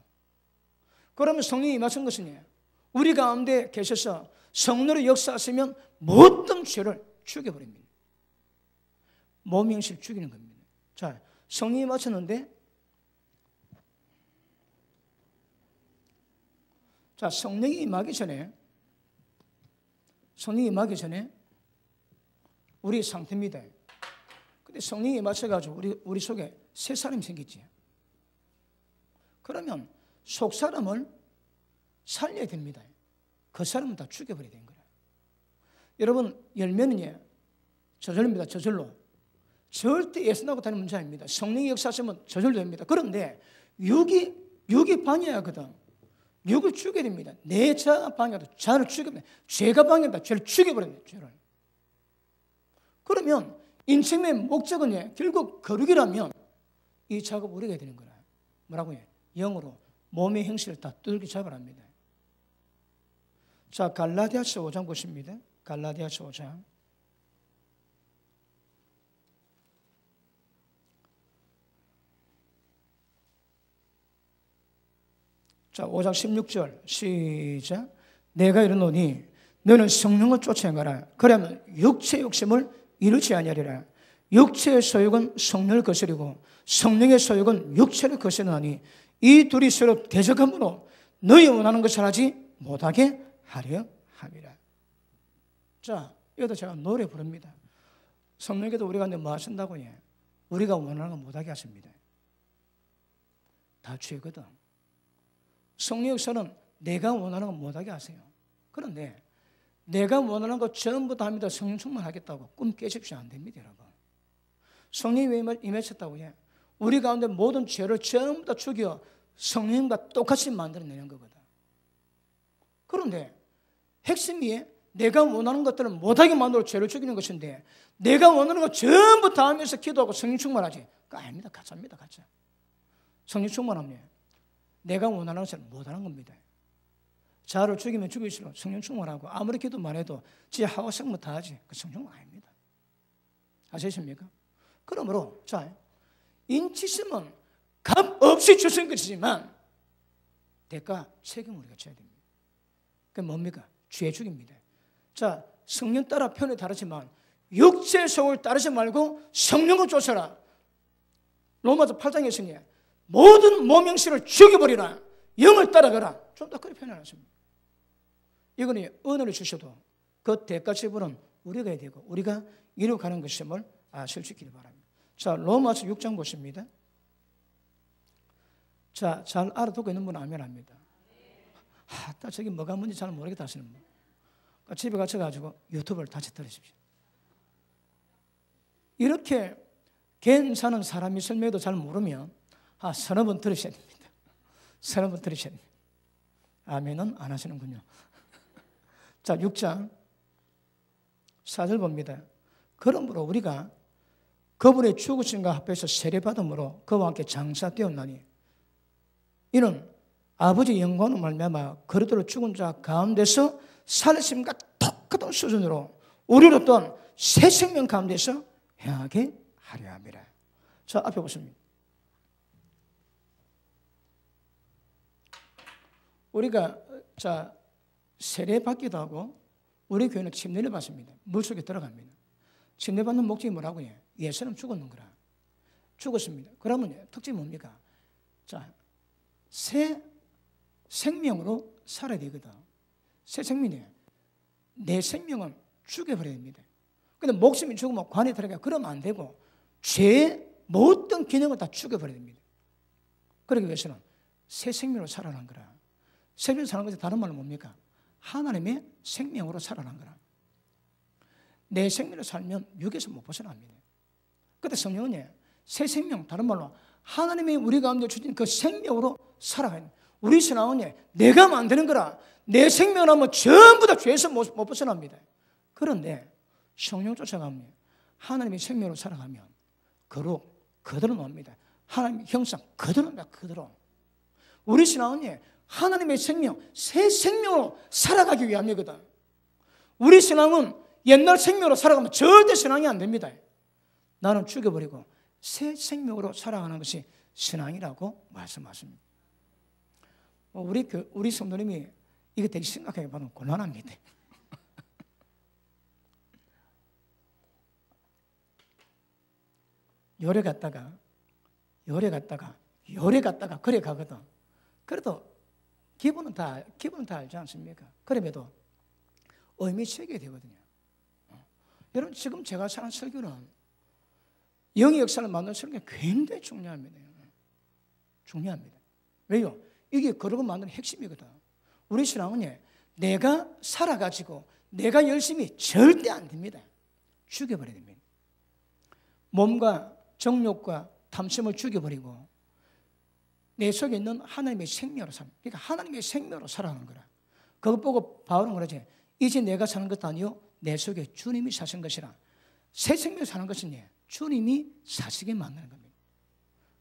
그러면 성령이 임하신 것은 우리 가운데 계셔서 성령으로 역사하시면 모든 죄를 죽여버립니다. 몸의 행실 죽이는 겁니다. 자, 성령이 임하셨는데, 자, 성령이 임하기 전에 우리 상태입니다. 근데 성령이 임하셔가지고 우리 속에 새 사람이 생겼지. 그러면 속 사람을 살려야 됩니다. 그 사람은 다 죽여버려야 되는 거예요. 여러분, 열매는 저절로입니다. 저절로. 절대 예선하고 다니는 문제 아닙니다. 성령이 역사하시면 저절로 됩니다. 그런데 육이 방해하거든. 육을 죽여야 됩니다. 내 자가 방해하다 자를 죽여버립니다. 죄가 방해한다. 죄를 죽여버립니다. 죄를. 그러면 인생의 목적은 결국 거룩이라면 이 작업을 우리가 해야 되는 거라. 뭐라고요? 영으로 몸의 행실을 다 뚫게 잡아랍니다. 자, 갈라디아서 5장 보십니다. 갈라디아서 5장. 자, 5장 16절 시작. 내가 이르노니 너는 성령을 쫓아가라. 그러면 육체의 욕심을 이루지 아니하리라. 육체의 소욕은 성령을 거스리고 성령의 소욕은 육체를 거스르나니 이 둘이 서로 대적함으로 너희 원하는 것을 하지 못하게 하려 함이라. 자, 이것도 제가 노래 부릅니다. 성령께도 우리가 뭐 하신다고 해? 우리가 원하는 거 못하게 하십니다. 다 죄거든. 성령 역사는 내가 원하는 거 못하게 하세요. 그런데 내가 원하는 거 전부 다 합니다. 성령 충만하겠다고 꿈 깨십시오. 안 됩니다, 여러분. 성령이 왜 임하셨다고 해? 우리 가운데 모든 죄를 전부 다 죽여 성령과 똑같이 만들어내는 거거든. 그런데 핵심이 내가 원하는 것들을 못하게 만들어 죄를 죽이는 것인데 내가 원하는 거 전부 다 하면서 기도하고 성령 충만하지? 그거 아닙니다. 가짜입니다. 가짜. 성령 충만하면 내가 원하는 것을 못하는 겁니다. 자를 죽이면 죽일수록 성령 충만하고 아무리 기도만 해도 지 하고 싶으면 다 하지. 그 성령 아닙니다. 아시십니까? 그러므로 자, 인치심은 값 없이 주신 것이지만 대가 책임을 우리가 져야 됩니다. 그게 뭡니까? 죄 죽입니다. 자, 성령 따라 편이 다르지만 육체의 속을 따르지 말고 성령을 쫓아라. 로마서 8장에 있으니 모든 모명신을 죽여버리라. 영을 따라가라. 좀 더 그렇게 표현하셨습니다. 이거는 은혜를 주셔도 그 대가 지불은 우리가 해야 되고 우리가 이루어가는 것임을 아실 수 있기를 바랍니다. 자, 로마서 6장 보십니다. 자, 잘 알아두고 있는 분은 아멘 합니다. 딱 저기 뭐가 뭔지 잘 모르겠다 하시는 분. 그러니까 집에 갇혀가지고 유튜브를 다시 들으십시오. 이렇게 괜찮은 사람이 설명해도 잘 모르면 서너 번 들으셔야 됩니다. 서너 번 들으셔야 됩니다. 아멘은 안 하시는군요. 자, 6장 4절 봅니다. 그러므로 우리가 그분의 죽으심과 합해서 세례받음으로 그와 함께 장사되었나니 이는 아버지 영광으로 말미암아 그리스도로 죽은 자 가운데서 살리심과 똑같은 수준으로 우리로 또한 새 생명 가운데서 행하게 하려 함이라. 자, 앞에 보십니다. 우리가 자 세례 받기도 하고 우리 교회는 침례를 받습니다. 물속에 들어갑니다. 침례 받는 목적이 뭐라고 해요? 예수는 죽었는 거라. 죽었습니다. 그러면 특징이 뭡니까? 자, 새 생명으로 살아야 되거든. 새 생명이에요. 내 생명은 죽여버려야 됩니다. 근데 목숨이 죽으면 관에 들어가 그러면 안 되고 죄의 모든 기능을 다 죽여버려야 됩니다. 그러기 위해서는 새 생명으로 살아난 거라. 생명으로 사는 것이 다른 말로 뭡니까? 하나님의 생명으로 살아난 거라. 내 생명으로 살면 육에서 못 벗어납니다. 그때 성령은 새 생명, 다른 말로 하나님이 우리 가운데 주신 그 생명으로 살아가는 우리 신앙은 내가 만드는 거라. 내 생명을 하면 전부 다 죄에서 못 벗어납니다. 그런데 성령 쫓아가면 하나님의 생명으로 살아가면 거룩 그대로 놉니다. 하나님의 형상 그대로 납니다. 그대로. 우리 신앙은 하나님의 생명, 새 생명으로 살아가기 위함이거든. 우리 신앙은 옛날 생명으로 살아가면 절대 신앙이 안 됩니다. 나는 죽여버리고 새 생명으로 살아가는 것이 신앙이라고 말씀하십니다. 우리 성도님이 이거 되게 심각하게 봐도 곤란합니다. 요래 갔다가 그래 가거든. 그래도 기분은 다 알지 않습니까? 그럼에도 의미 새겨야 되거든요. 여러분 지금 제가 하는 설교는 영의 역사를 만드는 설교가 굉장히 중요합니다. 중요합니다. 왜요? 이게 거룩을 만드는 핵심이거든. 우리 신앙은 내가 살아가지고 내가 열심히 절대 안 됩니다. 죽여버려야 됩니다. 몸과 정욕과 탐심을 죽여버리고 내 속에 있는 하나님의 생명으로 삽니다. 그러니까 하나님의 생명으로 살아가는 거라. 그거 보고 바울은 그러지. 이제 내가 사는 것도 아니요 내 속에 주님이 사신 것이라. 새 생명을 사는 것은 주님이 사시게 만드는 겁니다.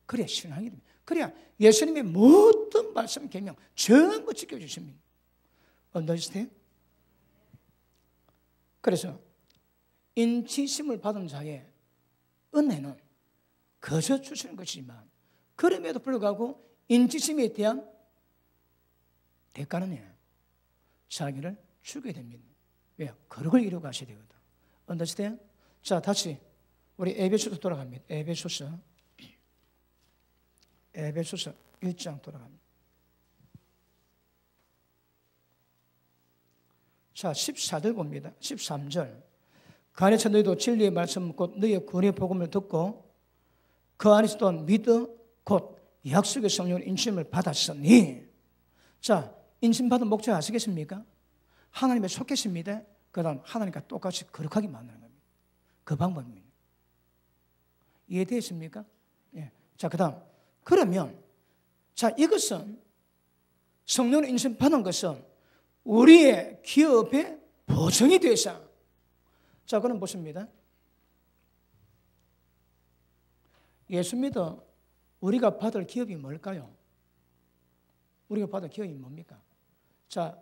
그래야 신앙이 됩니다. 그래야 예수님의 모든 말씀 계명 전부 지켜주십니다. 언더스탠드? 그래서 인치심을 받은 자의 은혜는 거저 주시는 것이지만 그럼에도 불구하고 인치심에 대한 대가는 자기를 죽여야 됩니다. 왜요? 거룩을 이루고 가셔야 되거든. 언더스탠? 자, 다시 우리 에베소서 돌아갑니다. 에베소서 1장 돌아갑니다. 자, 14절 봅니다. 13절. 그 안에서 너희도 진리의 말씀 곧 너희의 구원의 복음을 듣고 그 안에서 또 믿어 곧 약속의 성령을 인침을 받았으니. 자, 인침받은 목적 아시겠습니까? 하나님의 속했습니다. 그 다음 하나님과 똑같이 거룩하게 만드는 겁니다. 그 방법입니다. 이해되셨습니까? 예. 자, 그 다음 그러면 자, 이것은 성령을 인침받은 것은 우리의 기업의 보증이 되사. 자, 그럼 보십니다. 예수 믿어 우리가 받을 기업이 뭘까요? 우리가 받을 기업이 뭡니까? 자,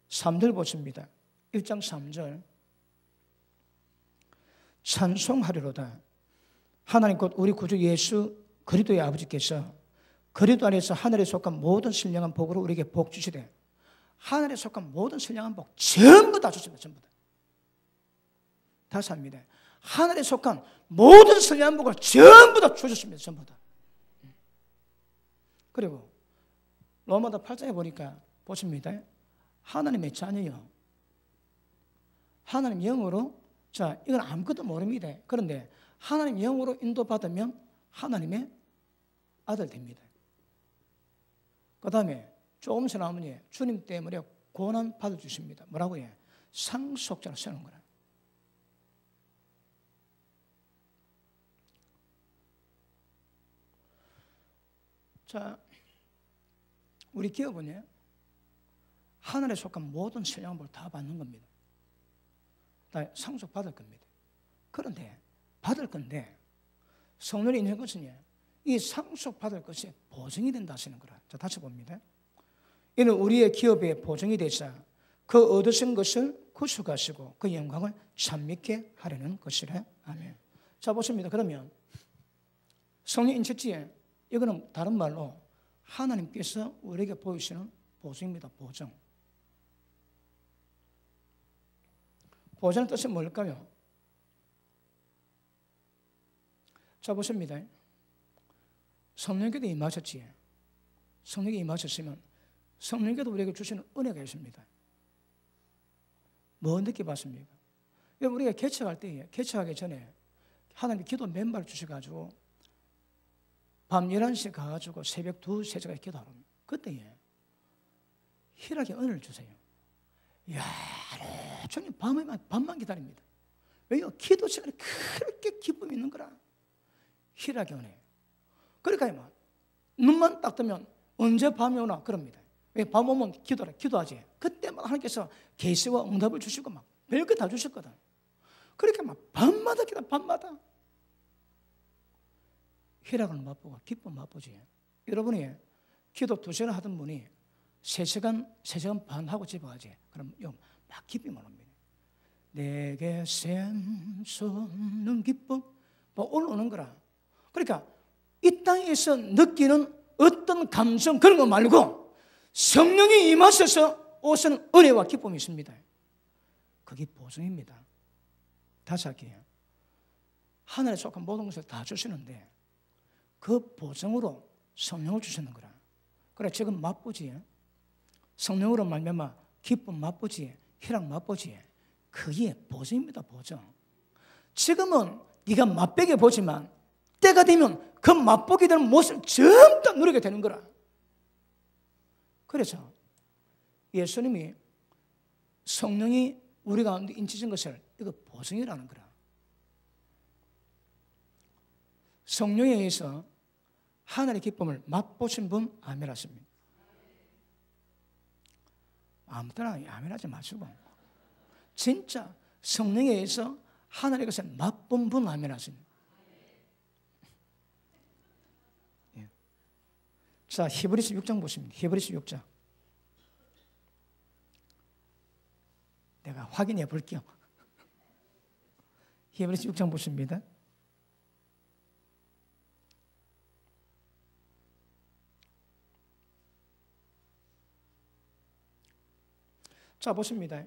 3절 보십니다. 1장 3절. 찬송하리로다. 하나님 곧 우리 구주 예수 그리스도의 아버지께서 그리스도 안에서 하늘에 속한 모든 신령한 복으로 우리에게 복 주시되. 하늘에 속한 모든 신령한 복 전부 다 주십니다. 전부 다. 다시 합니다. 하늘에 속한 모든 신령한 복을 전부 다 주셨습니다. 전부 다. 그리고 로마서 8장에 보니까 보십니다. 하나님의 자녀요. 하나님 영으로, 자, 이건 아무것도 모릅니다. 그런데 하나님 영으로 인도받으면 하나님의 아들 됩니다. 그 다음에 조금 지나면 주님 때문에 고난 받아주십니다. 뭐라고 해? 상속자로 세우는 거라. 자, 우리 기업은요, 하늘에 속한 모든 신령한 복을 다 받는 겁니다. 다 상속받을 겁니다. 그런데 받을 건데 성령이 있는 것은 이 상속받을 것이 보증이 된다 하시는 거라. 자, 다시 봅니다. 이는 우리의 기업의 보증이 되사 그 얻으신 것을 구속하시고 그 영광을 찬미케 하려는 것이라. 아멘. 자, 보십니다. 그러면 성령 인체지에 이거는 다른 말로 하나님께서 우리에게 보이시는 보증입니다. 보증. 보증의 뜻이 뭘까요? 자, 보십니다. 성령께도 임하셨지. 성령이 임하셨으면 성령께도 우리에게 주시는 은혜가 있습니다. 뭐 느껴봤습니까? 우리가 개척할 때, 개척하기 전에 하나님이 기도 멤버를 주셔가지고 밤 11시에 가가지고 새벽 2, 3시까지 기도하러 그때 희락의 은혜를 주세요. 이야, 종일 밤만 기다립니다. 왜요? 기도 시간에 그렇게 기쁨이 있는 거라. 희락의 은혜. 그러니까 눈만 딱 뜨면 언제 밤이 오나 그럽니다. 왜 밤 오면 기도하지. 그때만 하나님께서 계시와 응답을 주시고 막 별거 다 주셨거든. 그러니까 막 밤마다 기도, 밤마다 희락을 맛보고 기쁨 맛보지. 여러분이 기도 2시간 하던 분이 3시간 반 하고 집에 가지. 그럼 막 기쁨이 옵니다. 내게 샘솟는 기쁨 막 올라오는 거라. 그러니까 이 땅에서 느끼는 어떤 감정 그런 거 말고 성령이 임하셔서 오시는 은혜와 기쁨이 있습니다. 그게 보증입니다. 다시 할게요. 하늘에 속한 모든 것을 다 주시는데 그 보증으로 성령을 주시는 거라. 그래, 지금 맛보지. 성령으로 말미암아 기쁨 맛보지. 희락 맛보지. 그게 보증입니다. 보증. 지금은 네가 맛보게 보지만 때가 되면 그 맛보게 되는 모습을 전부 다 누리게 되는 거라. 그래서 예수님이 성령이 우리 가운데 인치신 것을 이거 보증이라는 거라. 성령에 의해서 하늘의 기쁨을 맛보신 분 아멘 하십니다. 아무 때나 아멘 하지 마시고 진짜 성령에 의해서 하늘의 것을 맛본 분 아멘 하십니다. 자, 히브리서 6장 보십니다. 히브리서 6장. 내가 확인해 볼게요. 히브리서 6장 보십니다. 자, 보십니다.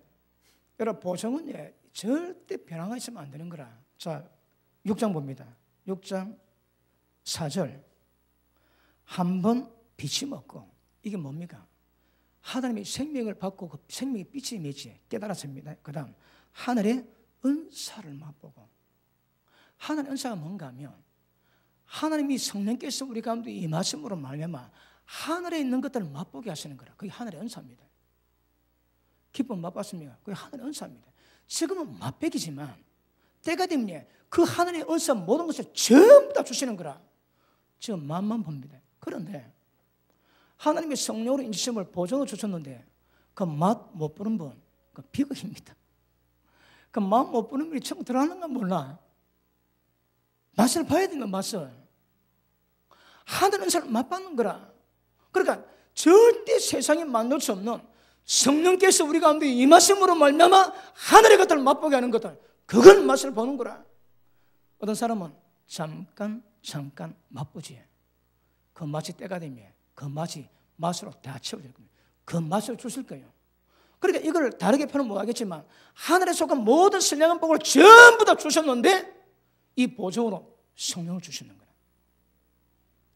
여러분 보정은 절대 변화가 있으면 안 되는 거라. 자, 6장 봅니다. 6장 4절. 한 번 빛이 먹고, 이게 뭡니까? 하나님의 생명을 받고 그 생명의 빛이 맺지 깨달았습니다. 그 다음 하늘의 은사를 맛보고. 하나님의 은사가 뭔가 하면 하나님이 성령께서 우리 가운데 임하심으로 말미암아 하늘에 있는 것들을 맛보게 하시는 거라. 그게 하늘의 은사입니다. 기쁨 맛봤습니까? 그게 하늘의 은사입니다. 지금은 맛배기지만 때가 되면 그 하늘의 은사 모든 것을 전부 다 주시는 거라. 지금 맛만 봅니다. 그런데 하나님의 성령으로 인지심을 보정을 주셨는데 그 맛 못 보는 분, 그 비극입니다. 그 맛 못 보는 분이 처음 들어가는 건 몰라. 맛을 봐야 되는 맛을. 하늘은 사람 맛받는 거라. 그러니까 절대 세상에 만들 수 없는 성령께서 우리 가운데 임하심으로 말미암아 하늘의 것들을 맛보게 하는 것들, 그걸 맛을 보는 거라. 어떤 사람은 잠깐 맛보지. 그 맛이 때가 되면 그 맛이 맛으로 다 채워질 겁니다. 그 맛을 주실 거예요. 그러니까 이걸 다르게 표현은 못하겠지만 하늘에 속한 모든 선량한 복을 전부 다 주셨는데 이 보정으로 성령을 주시는 거라.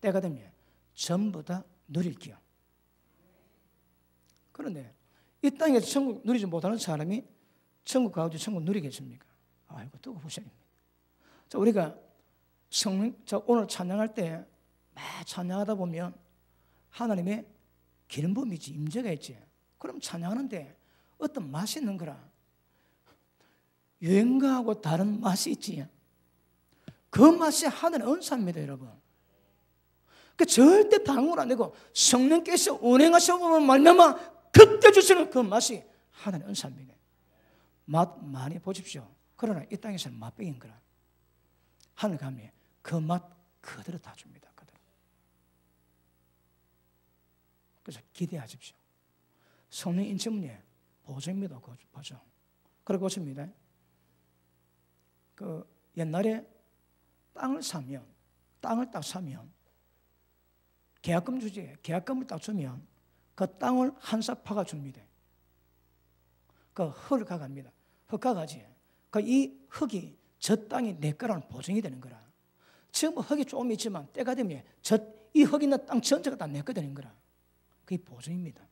때가 되면 전부 다 누릴게요. 그런데 이 땅에서 천국 누리지 못하는 사람이 천국 가야지 천국 누리겠습니까? 아이고 뜨거워 보셔야겠네. 자, 우리가 성령, 오늘 찬양할 때 막 찬양하다 보면 하나님의 기름 부음이지, 임재가 있지. 그럼 찬양하는데 어떤 맛이 있는 거라. 유행가하고 다른 맛이 있지. 그 맛이 하늘의 은사입니다, 여러분. 그 절대 방울 안 되고 성령께서 운행하셔서 말미암아 그때 주시는 그 맛이 하늘의 은사입니다. 맛 많이 보십시오. 그러나 이 땅에서는 맛배기인 거라. 하늘 가면 그 맛 그대로 다 줍니다. 그대로. 그래서 기대하십시오. 성령 인체문에 보증입니다. 보증. 그리고 보십니다. 그 옛날에 땅을 딱 사면 계약금 주지. 계약금을 딱 주면 그 땅을 한 삽 파가 줍니다. 그 흙을 가갑니다. 흙 가가지. 그 이 흙이 저 땅이 내 거라는 보증이 되는 거라. 지금 흙이 조금 있지만 때가 되면 이 흙 있는 땅 전체가 다 내 거 되는 거라. 그게 보증입니다.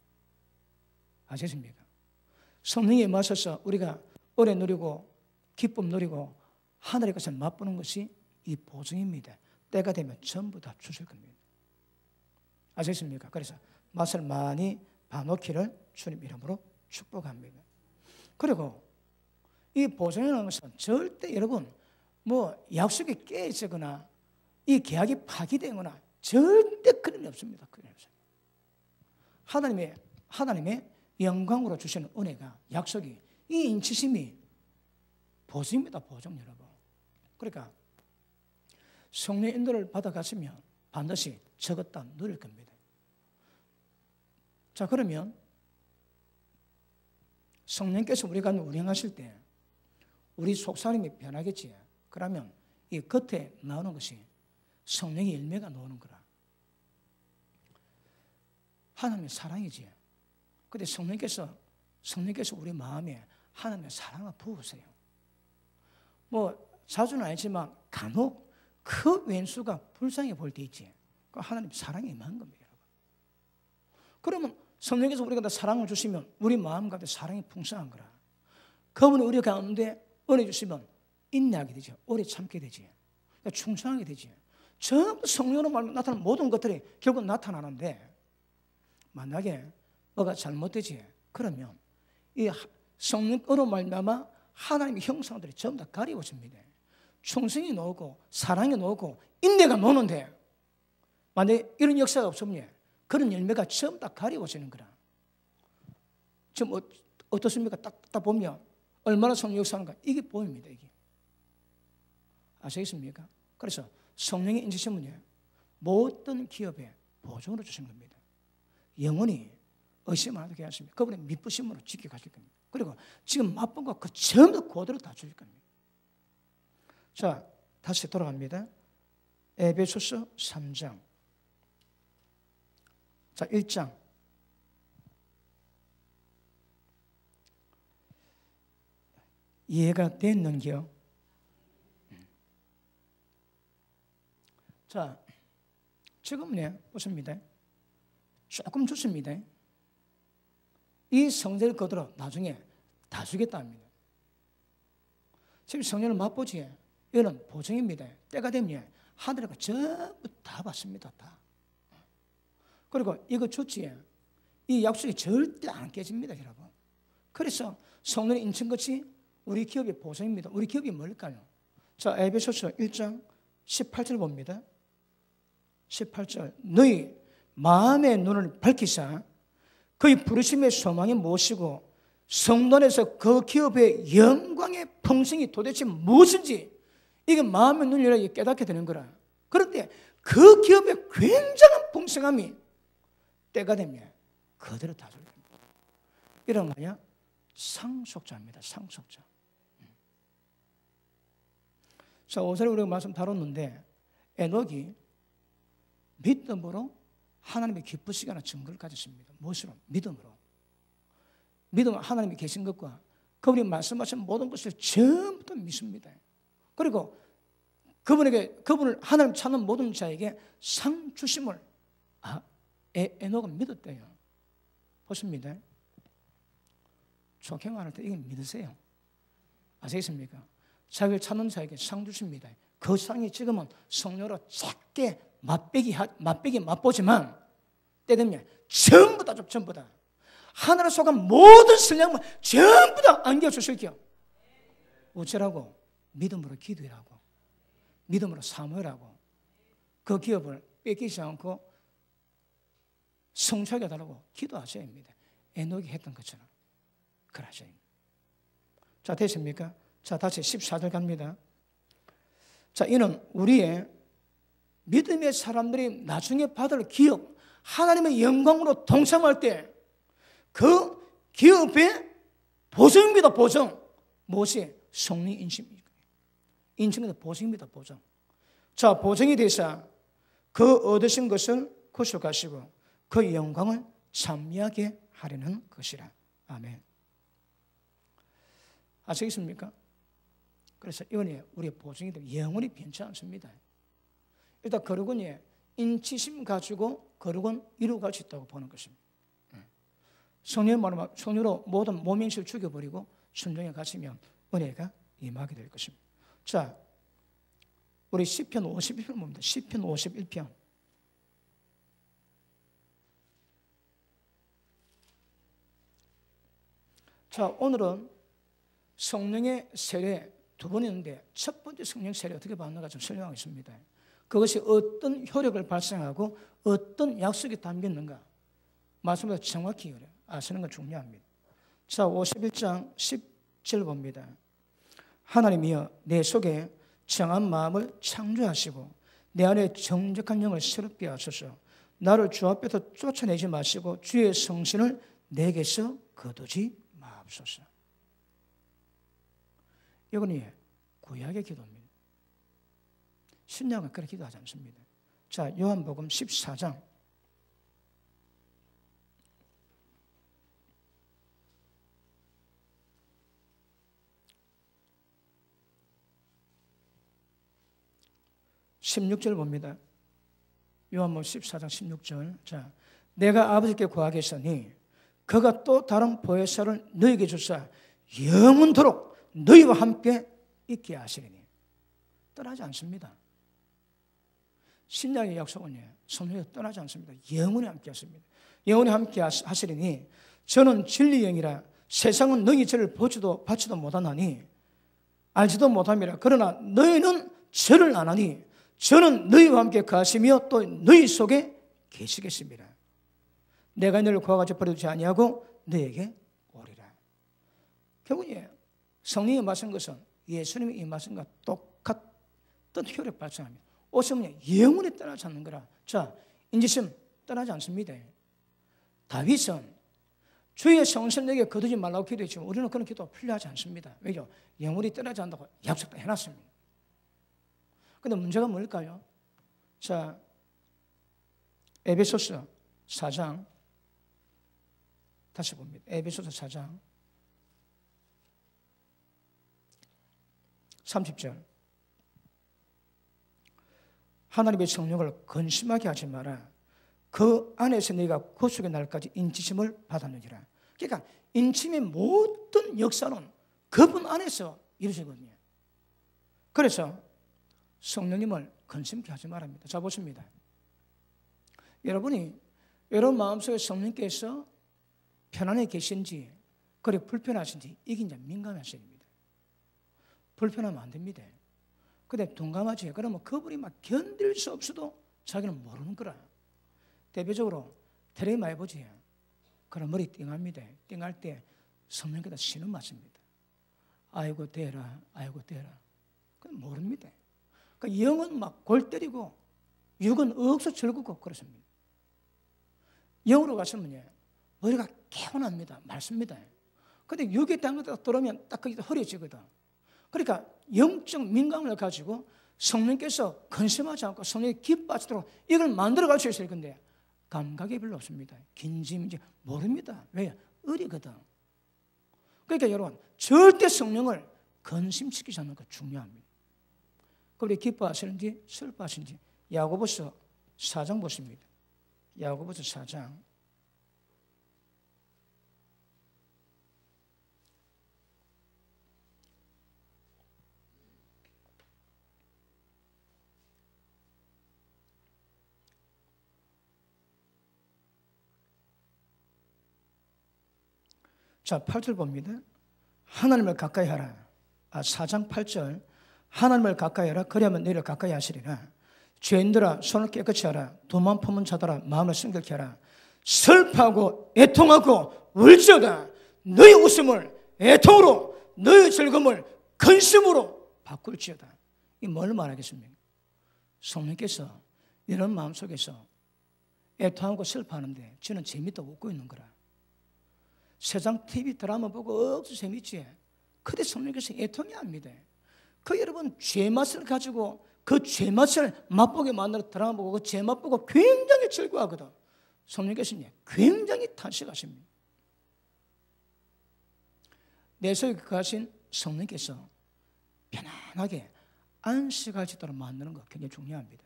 아시겠습니까? 성령에 임하셔서 우리가 은혜 누리고 기쁨 누리고 하늘의 것을 맛보는 것이 이 보증입니다. 때가 되면 전부 다 주실 겁니다. 아시겠습니까? 그래서 맛을 많이 봐놓기를 주님 이름으로 축복합니다. 그리고 이 보증이라는 것은 절대 여러분 뭐 약속이 깨지거나 이 계약이 파기되거나 절대 그런 게 없습니다. 그런 게 없습니다. 하나님의 영광으로 주시는 은혜가 약속이 이 인치심이 보증입니다. 보증 여러분. 그러니까 성령 인도를 받아가시면 반드시 저것 다 누릴 겁니다. 자, 그러면 성령께서 우리가 운행하실 때 우리 속사람이 변하겠지. 그러면 이 겉에 나오는 것이 성령의 열매가 나오는 거라. 하나님의 사랑이지. 그런데 성령께서 우리 마음에 하나님의 사랑을 부으세요. 뭐 자주는 아니지만 간혹 그 왼수가 불쌍해 보일 때 있지. 그 하나님 사랑이 임한 겁니다, 여러분. 그러면 성령께서 우리가 사랑을 주시면 우리 마음 가운데 사랑이 풍성한 거라. 그분이 우리 가운데 은혜 주시면 인내하게 되죠. 오래 참게 되지. 충성하게 되지. 전부 성령으로 말하면 나타나는 모든 것들이 결국 나타나는데 만약에 뭐가 잘못되지 그러면 이 성령으로 말미암아 하나님의 형상들이 전부 다 가리워집니다. 충성이 나오고 사랑이 나오고 인내가 나오는데 만약에 이런 역사가 없으면 그런 열매가 전부 다 가리워지는 거라. 지금 어떻습니까? 딱 보면 얼마나 성령 역사하는가 이게 보입니다. 이게 아시겠습니까? 그래서 성령의 인지심은요 모든 기업에 보증으로 주신 겁니다. 영원히 의심 안 하게 하십니다. 그분의 믿부심으로 지켜가실 겁니다. 그리고 지금 맛본 것 그 전부 그대로 다 주실 겁니다. 자, 다시 돌아갑니다. 에베소서 3장. 자, 1장. 이해가 됐는겨? 자, 지금 보십니다. 조금 좋습니다. 이 성전을 거들어 나중에 다 주겠다 합니다. 지금 성전을 맛보지. 이거는 보증입니다. 때가 되면 하늘가 전부 다 받습니다. 다. 그리고 이거 좋지. 이 약속이 절대 안 깨집니다, 여러분. 그래서 성전의 인천같이 우리 기업의 보증입니다. 우리 기업이 뭘까요? 자, 에베소서 1장 18절 봅니다. 18절. 너희 마음의 눈을 밝히사 그의 부르심의 소망이 무엇이고 성전에서 그 기업의 영광의 풍성이 도대체 무엇인지 이게 마음의 눈을 열어 깨닫게 되는 거라. 그런데 그 기업의 굉장한 풍성함이 때가 되면 그대로 다 줄입니다. 이런 뭐냐? 상속자입니다. 상속자. 자, 5절에 우리가 말씀 다뤘는데 에녹이 믿음으로 하나님의 기쁘시게 하는 증거를 가졌습니다. 무엇으로? 믿음으로. 믿음은 하나님이 계신 것과 그분이 말씀하신 모든 것을 전부 다 믿습니다. 그리고 그분을 하나님 찾는 모든 자에게 상 주심을 에녹은 믿었대요. 보십니다. 좋게 말할 때 이게 믿으세요. 아시겠습니까? 자기를 찾는 자에게 상 주십니다. 그 상이 지금은 성료로 작게 맛배기 맛보지만 때 되면 전부 다 전부 다 하나를 속한 모든 선량만 전부 다 안겨주실게요. 어쩌라고? 믿음으로 기도하라고, 믿음으로 사모하라고, 그 기업을 뺏기지 않고 성취하게 해달라고 기도하셔야 합니다. 에녹이 했던 것처럼 그러셔야 합니다. 자, 됐습니까? 자, 다시 14절 갑니다. 자, 이는 우리의 믿음의 사람들이 나중에 받을 기업, 하나님의 영광으로 동참할 때 그 기업의 보증입니다. 보증. 무엇이? 성령 인심입니다. 인심에서 보증입니다. 보증. 자, 보증이 되사 그 얻으신 것을 구속하시고 그 영광을 찬미하게 하려는 것이라. 아멘. 아시겠습니까? 그래서 이번에 우리의 보증이 영원히 변치 않습니다. 일단 거룩은 인치심 가지고 거룩은 이루어갈 수 있다고 보는 것입니다. 성령으로 모든 모명실을 죽여버리고 순종에 가시면 은혜가 임하게 될 것입니다. 자, 우리 시편 51편 봅니다. 시편 51편. 자, 오늘은 성령의 세례 두 번 있는데 첫 번째 성령 세례 어떻게 받는가 좀 설명하겠습니다. 그것이 어떤 효력을 발생하고 어떤 약속이 담겼는가 말씀보다 정확히 아시는 건 중요합니다. 자, 51장 10절 봅니다. 하나님이여 내 속에 정한 마음을 창조하시고 내 안에 정직한 영을 새롭게 하소서. 나를 주 앞에서 쫓아내지 마시고 주의 성신을 내게서 거두지 마옵소서. 이건 구약의 기도입니다. 신약은 그렇게 기도하지 않습니다. 자, 요한복음 14장 16절 봅니다. 요한복음 14장 16절. 자, 내가 아버지께 구하겠으니 그가 또 다른 보혜사를 너희에게 주사 영원토록 너희와 함께 있게 하시리니. 떠나지 않습니다. 신약의 약속은 성령이 떠나지 않습니다. 영원히 함께 하십니다. 영원히 함께 하시리니 저는 진리의 영이라 세상은 너희 저를 보지도 받지도 못하나니 알지도 못함이라. 그러나 너희는 저를 아나니 저는 너희와 함께 가시며 또 너희 속에 계시겠습니다. 내가 너를 구하가지고 버려두지 아니하고 너에게 오리라. 결국 성령이 임하신 것은 예수님이 임하신 것과 똑같은 효력 발생합니다. 오시면 영원히 떠나지 않는 거라. 자, 인지심 떠나지 않습니다. 다윗은 주의 성신 내게 거두지 말라고 기도했지만 우리는 그런 기도 필요하지 않습니다. 왜죠? 영원히 떠나지 않는다고 약속도 해놨습니다. 그런데 문제가 뭘까요? 자, 에베소서 4장 다시 봅니다. 에베소서 4장 30절. 하나님의 성령을 근심하게 하지 마라. 그 안에서 너희가 구속의 날까지 인치심을 받았느니라. 그러니까 인침의 모든 역사는 그분 안에서 이루어지거든요. 그래서 성령님을 근심케 하지 말랍니다. 자, 보십니다. 여러분이 여러분 마음속에 성령께서 편안해 계신지 그리고 불편하신지 이게 이제 민감하셔야 됩니다. 불편하면 안 됩니다. 근데 둔감하지. 그러면 그분이 막 견딜 수 없어도 자기는 모르는 거라. 대표적으로 텔레비 많이 보지. 그럼 머리 띵합니다. 띵할 때 성령께서 신음 맞습니다. 아이고 대라, 아이고 대라. 그건 모릅니다. 그러니까 영은 막 골 때리고 육은 억수 즐기고 그렇습니다. 영으로 가시면요 머리가 개운합니다. 맑습니다. 근데 육에 딴 것도 들어오면 딱 거기서 허리지거든. 그러니까 영적 민감을 가지고 성령께서 근심하지 않고 성령이 기뻐하시도록 이걸 만들어 갈 수 있을 건데 감각이 별로 없습니다. 긴짐인지 모릅니다. 왜? 어리거든. 그러니까 여러분 절대 성령을 근심시키지 않는 거 중요합니다. 그리고 기뻐하시는지 슬퍼하시는지 야고보서 4장 보십니다. 야고보서 4장 자, 8절 봅니다. 하나님을 가까이 하라. 4장 8절. 하나님을 가까이 하라. 그리하면 너희를 가까이 하시리라. 죄인들아 손을 깨끗이 하라. 도만 품은 자들아 마음을 성결케 하라. 슬퍼하고 애통하고 울지어다. 너희 웃음을 애통으로 너희 즐거움을 근심으로 바꿀지어다. 이 뭘 말하겠습니까? 성령께서 이런 마음속에서 애통하고 슬퍼하는데 저는 재밌다 웃고 있는 거라. 세상 TV 드라마 보고 억수 재밌지. 그때 성령께서 애통이 압니다. 그 여러분 죄맛을 가지고 그 죄맛을 맛보게 만들어 드라마 보고 그 죄맛 보고 굉장히 즐거워하거든. 성령께서 굉장히 탄식하십니다. 내 속에 거하신 성령께서 편안하게 안식할 수 있도록 만드는 것 굉장히 중요합니다.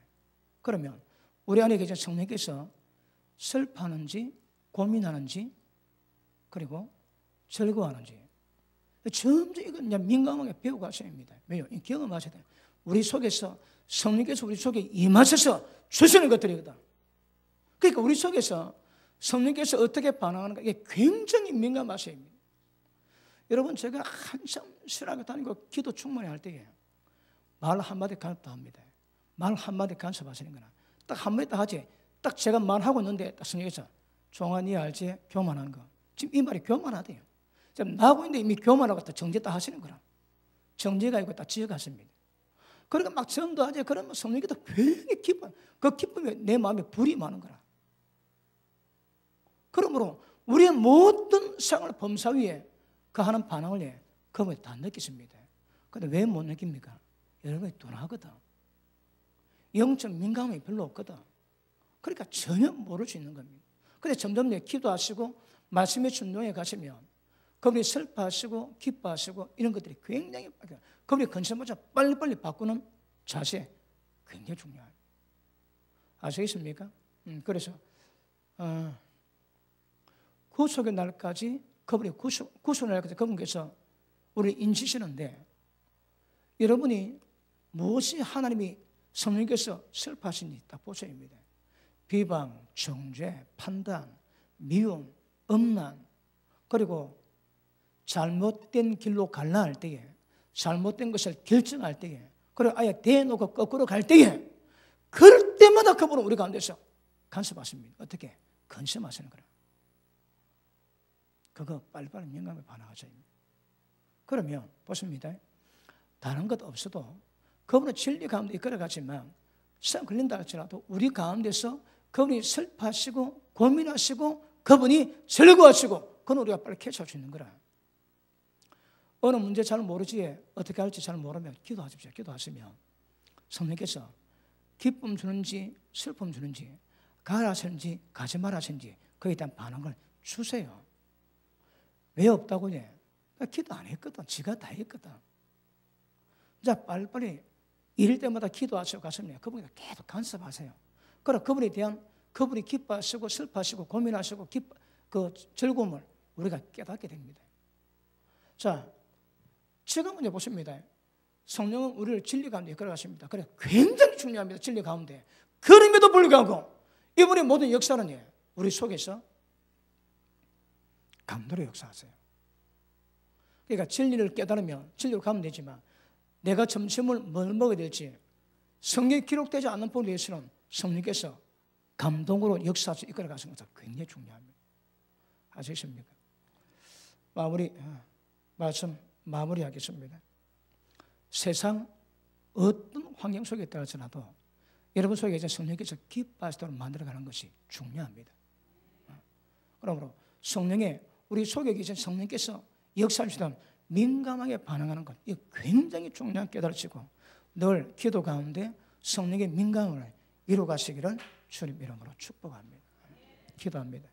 그러면 우리 안에 계신 성령께서 슬퍼하는지 고민하는지 그리고 즐거워하는지 점점 이건 이제 민감하게 배워가셔야 합니다. 왜요? 경험하셔야 돼요. 우리 속에서 성령께서 우리 속에 임하셔서 주시는 것들이거든. 그러니까 우리 속에서 성령께서 어떻게 반응하는가 이게 굉장히 민감하셔야 합니다. 여러분 제가 한참 실학을 다니고 기도 충만히 할 때에 말 한마디 간섭도 합니다. 말 한마디 간섭하시는 거나 딱 한마디 하지. 딱 제가 말하고 있는데 딱 성령께서 종아 니 알지? 교만한 거. 지금 이 말이 교만하대요. 지금 나하고 있는데 이미 교만하고 딱 정죄 딱 하시는 거라. 정죄가 이거 딱 지어갔습니다. 그러니까 막 전도하지. 그러면 성령께서 굉장히 기뻐요. 그 기쁨이 내 마음에 불이 많은 거라. 그러므로 우리의 모든 생활 범사 위에 그 하는 반응을 그분이 다 느끼십니다. 그런데 왜 못 느낍니까? 여러분이 둔하거든. 영적 민감함이 별로 없거든. 그러니까 전혀 모를 수 있는 겁니다. 그런데 점점 기도하시고 말씀의 준동에 가시면 그분이 슬퍼하시고 기뻐하시고 이런 것들이 굉장히 그분이 근심하자 빨리빨리 바꾸는 자세 굉장히 중요해요. 아시겠습니까? 그래서 구속의 날까지 그분이 구속의 날까지 그분께서 우리를 인치시는데 여러분이 무엇이 하나님이 성령께서 슬퍼하시는지 딱 보셔야 합니다. 비방, 정죄, 판단, 미움, 음란 그리고 잘못된 길로 갈라 할 때에 잘못된 것을 결정할 때에 그리고 아예 대놓고 거꾸로 갈 때에 그럴 때마다 그분은 우리 가운데서 간섭하십니다. 어떻게? 근심하시는 거라. 그거 빨리빨리 민감하게 반응하셔야 합니다. 그러면 보십니다. 다른 것 없어도 그분은 진리 가운데 이끌어가지만 시간 걸린다 할지라도 우리 가운데서 그분이 슬퍼하시고 고민하시고 그분이 즐거워하시고 그건 우리가 빨리 캐치할 수 있는 거라. 어느 문제 잘 모르지 어떻게 할지 잘 모르면 기도하십시오. 기도하시면 성령께서 기쁨 주는지 슬픔 주는지 가라 하시는지 가지 마라 하시는지 그에 대한 반응을 주세요. 왜 없다고 해? 기도 안 했거든. 지가 다 했거든. 자, 빨리빨리 이럴 때마다 기도하시고 가슴에 그분이 계속 간섭하세요. 그러나 그분에 대한 그분이 기뻐하시고 슬퍼하시고 고민하시고 그 즐거움을 우리가 깨닫게 됩니다. 자, 지금 이제 보십니다. 성령은 우리를 진리 가운데 이끌어가십니다. 그래 굉장히 중요합니다. 진리 가운데. 그럼에도 불구하고 이분의 모든 역사는 우리 속에서 감도로 역사하세요. 그러니까 진리를 깨달으면 진리로 가면 되지만 내가 점심을 뭘 먹어야 될지 성경에 기록되지 않는 부분에 대해서는 성령께서 감동으로 역사하셔서 이끌어가시는 것은 굉장히 중요합니다. 아시겠습니까? 말씀 마무리하겠습니다. 세상 어떤 환경 속에 있다할지라도 여러분 속에 이제 성령께서 기뻐하시도록 만들어가는 것이 중요합니다. 그러므로 성령의 우리 속에 계신 성령께서 역사하시던 민감하게 반응하는 것, 이 굉장히 중요한 깨달으시고 늘 기도 가운데 성령의 민감을 이루어가시기를 주님 이름으로 축복합니다. 기도합니다.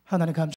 하나님 감사합니다.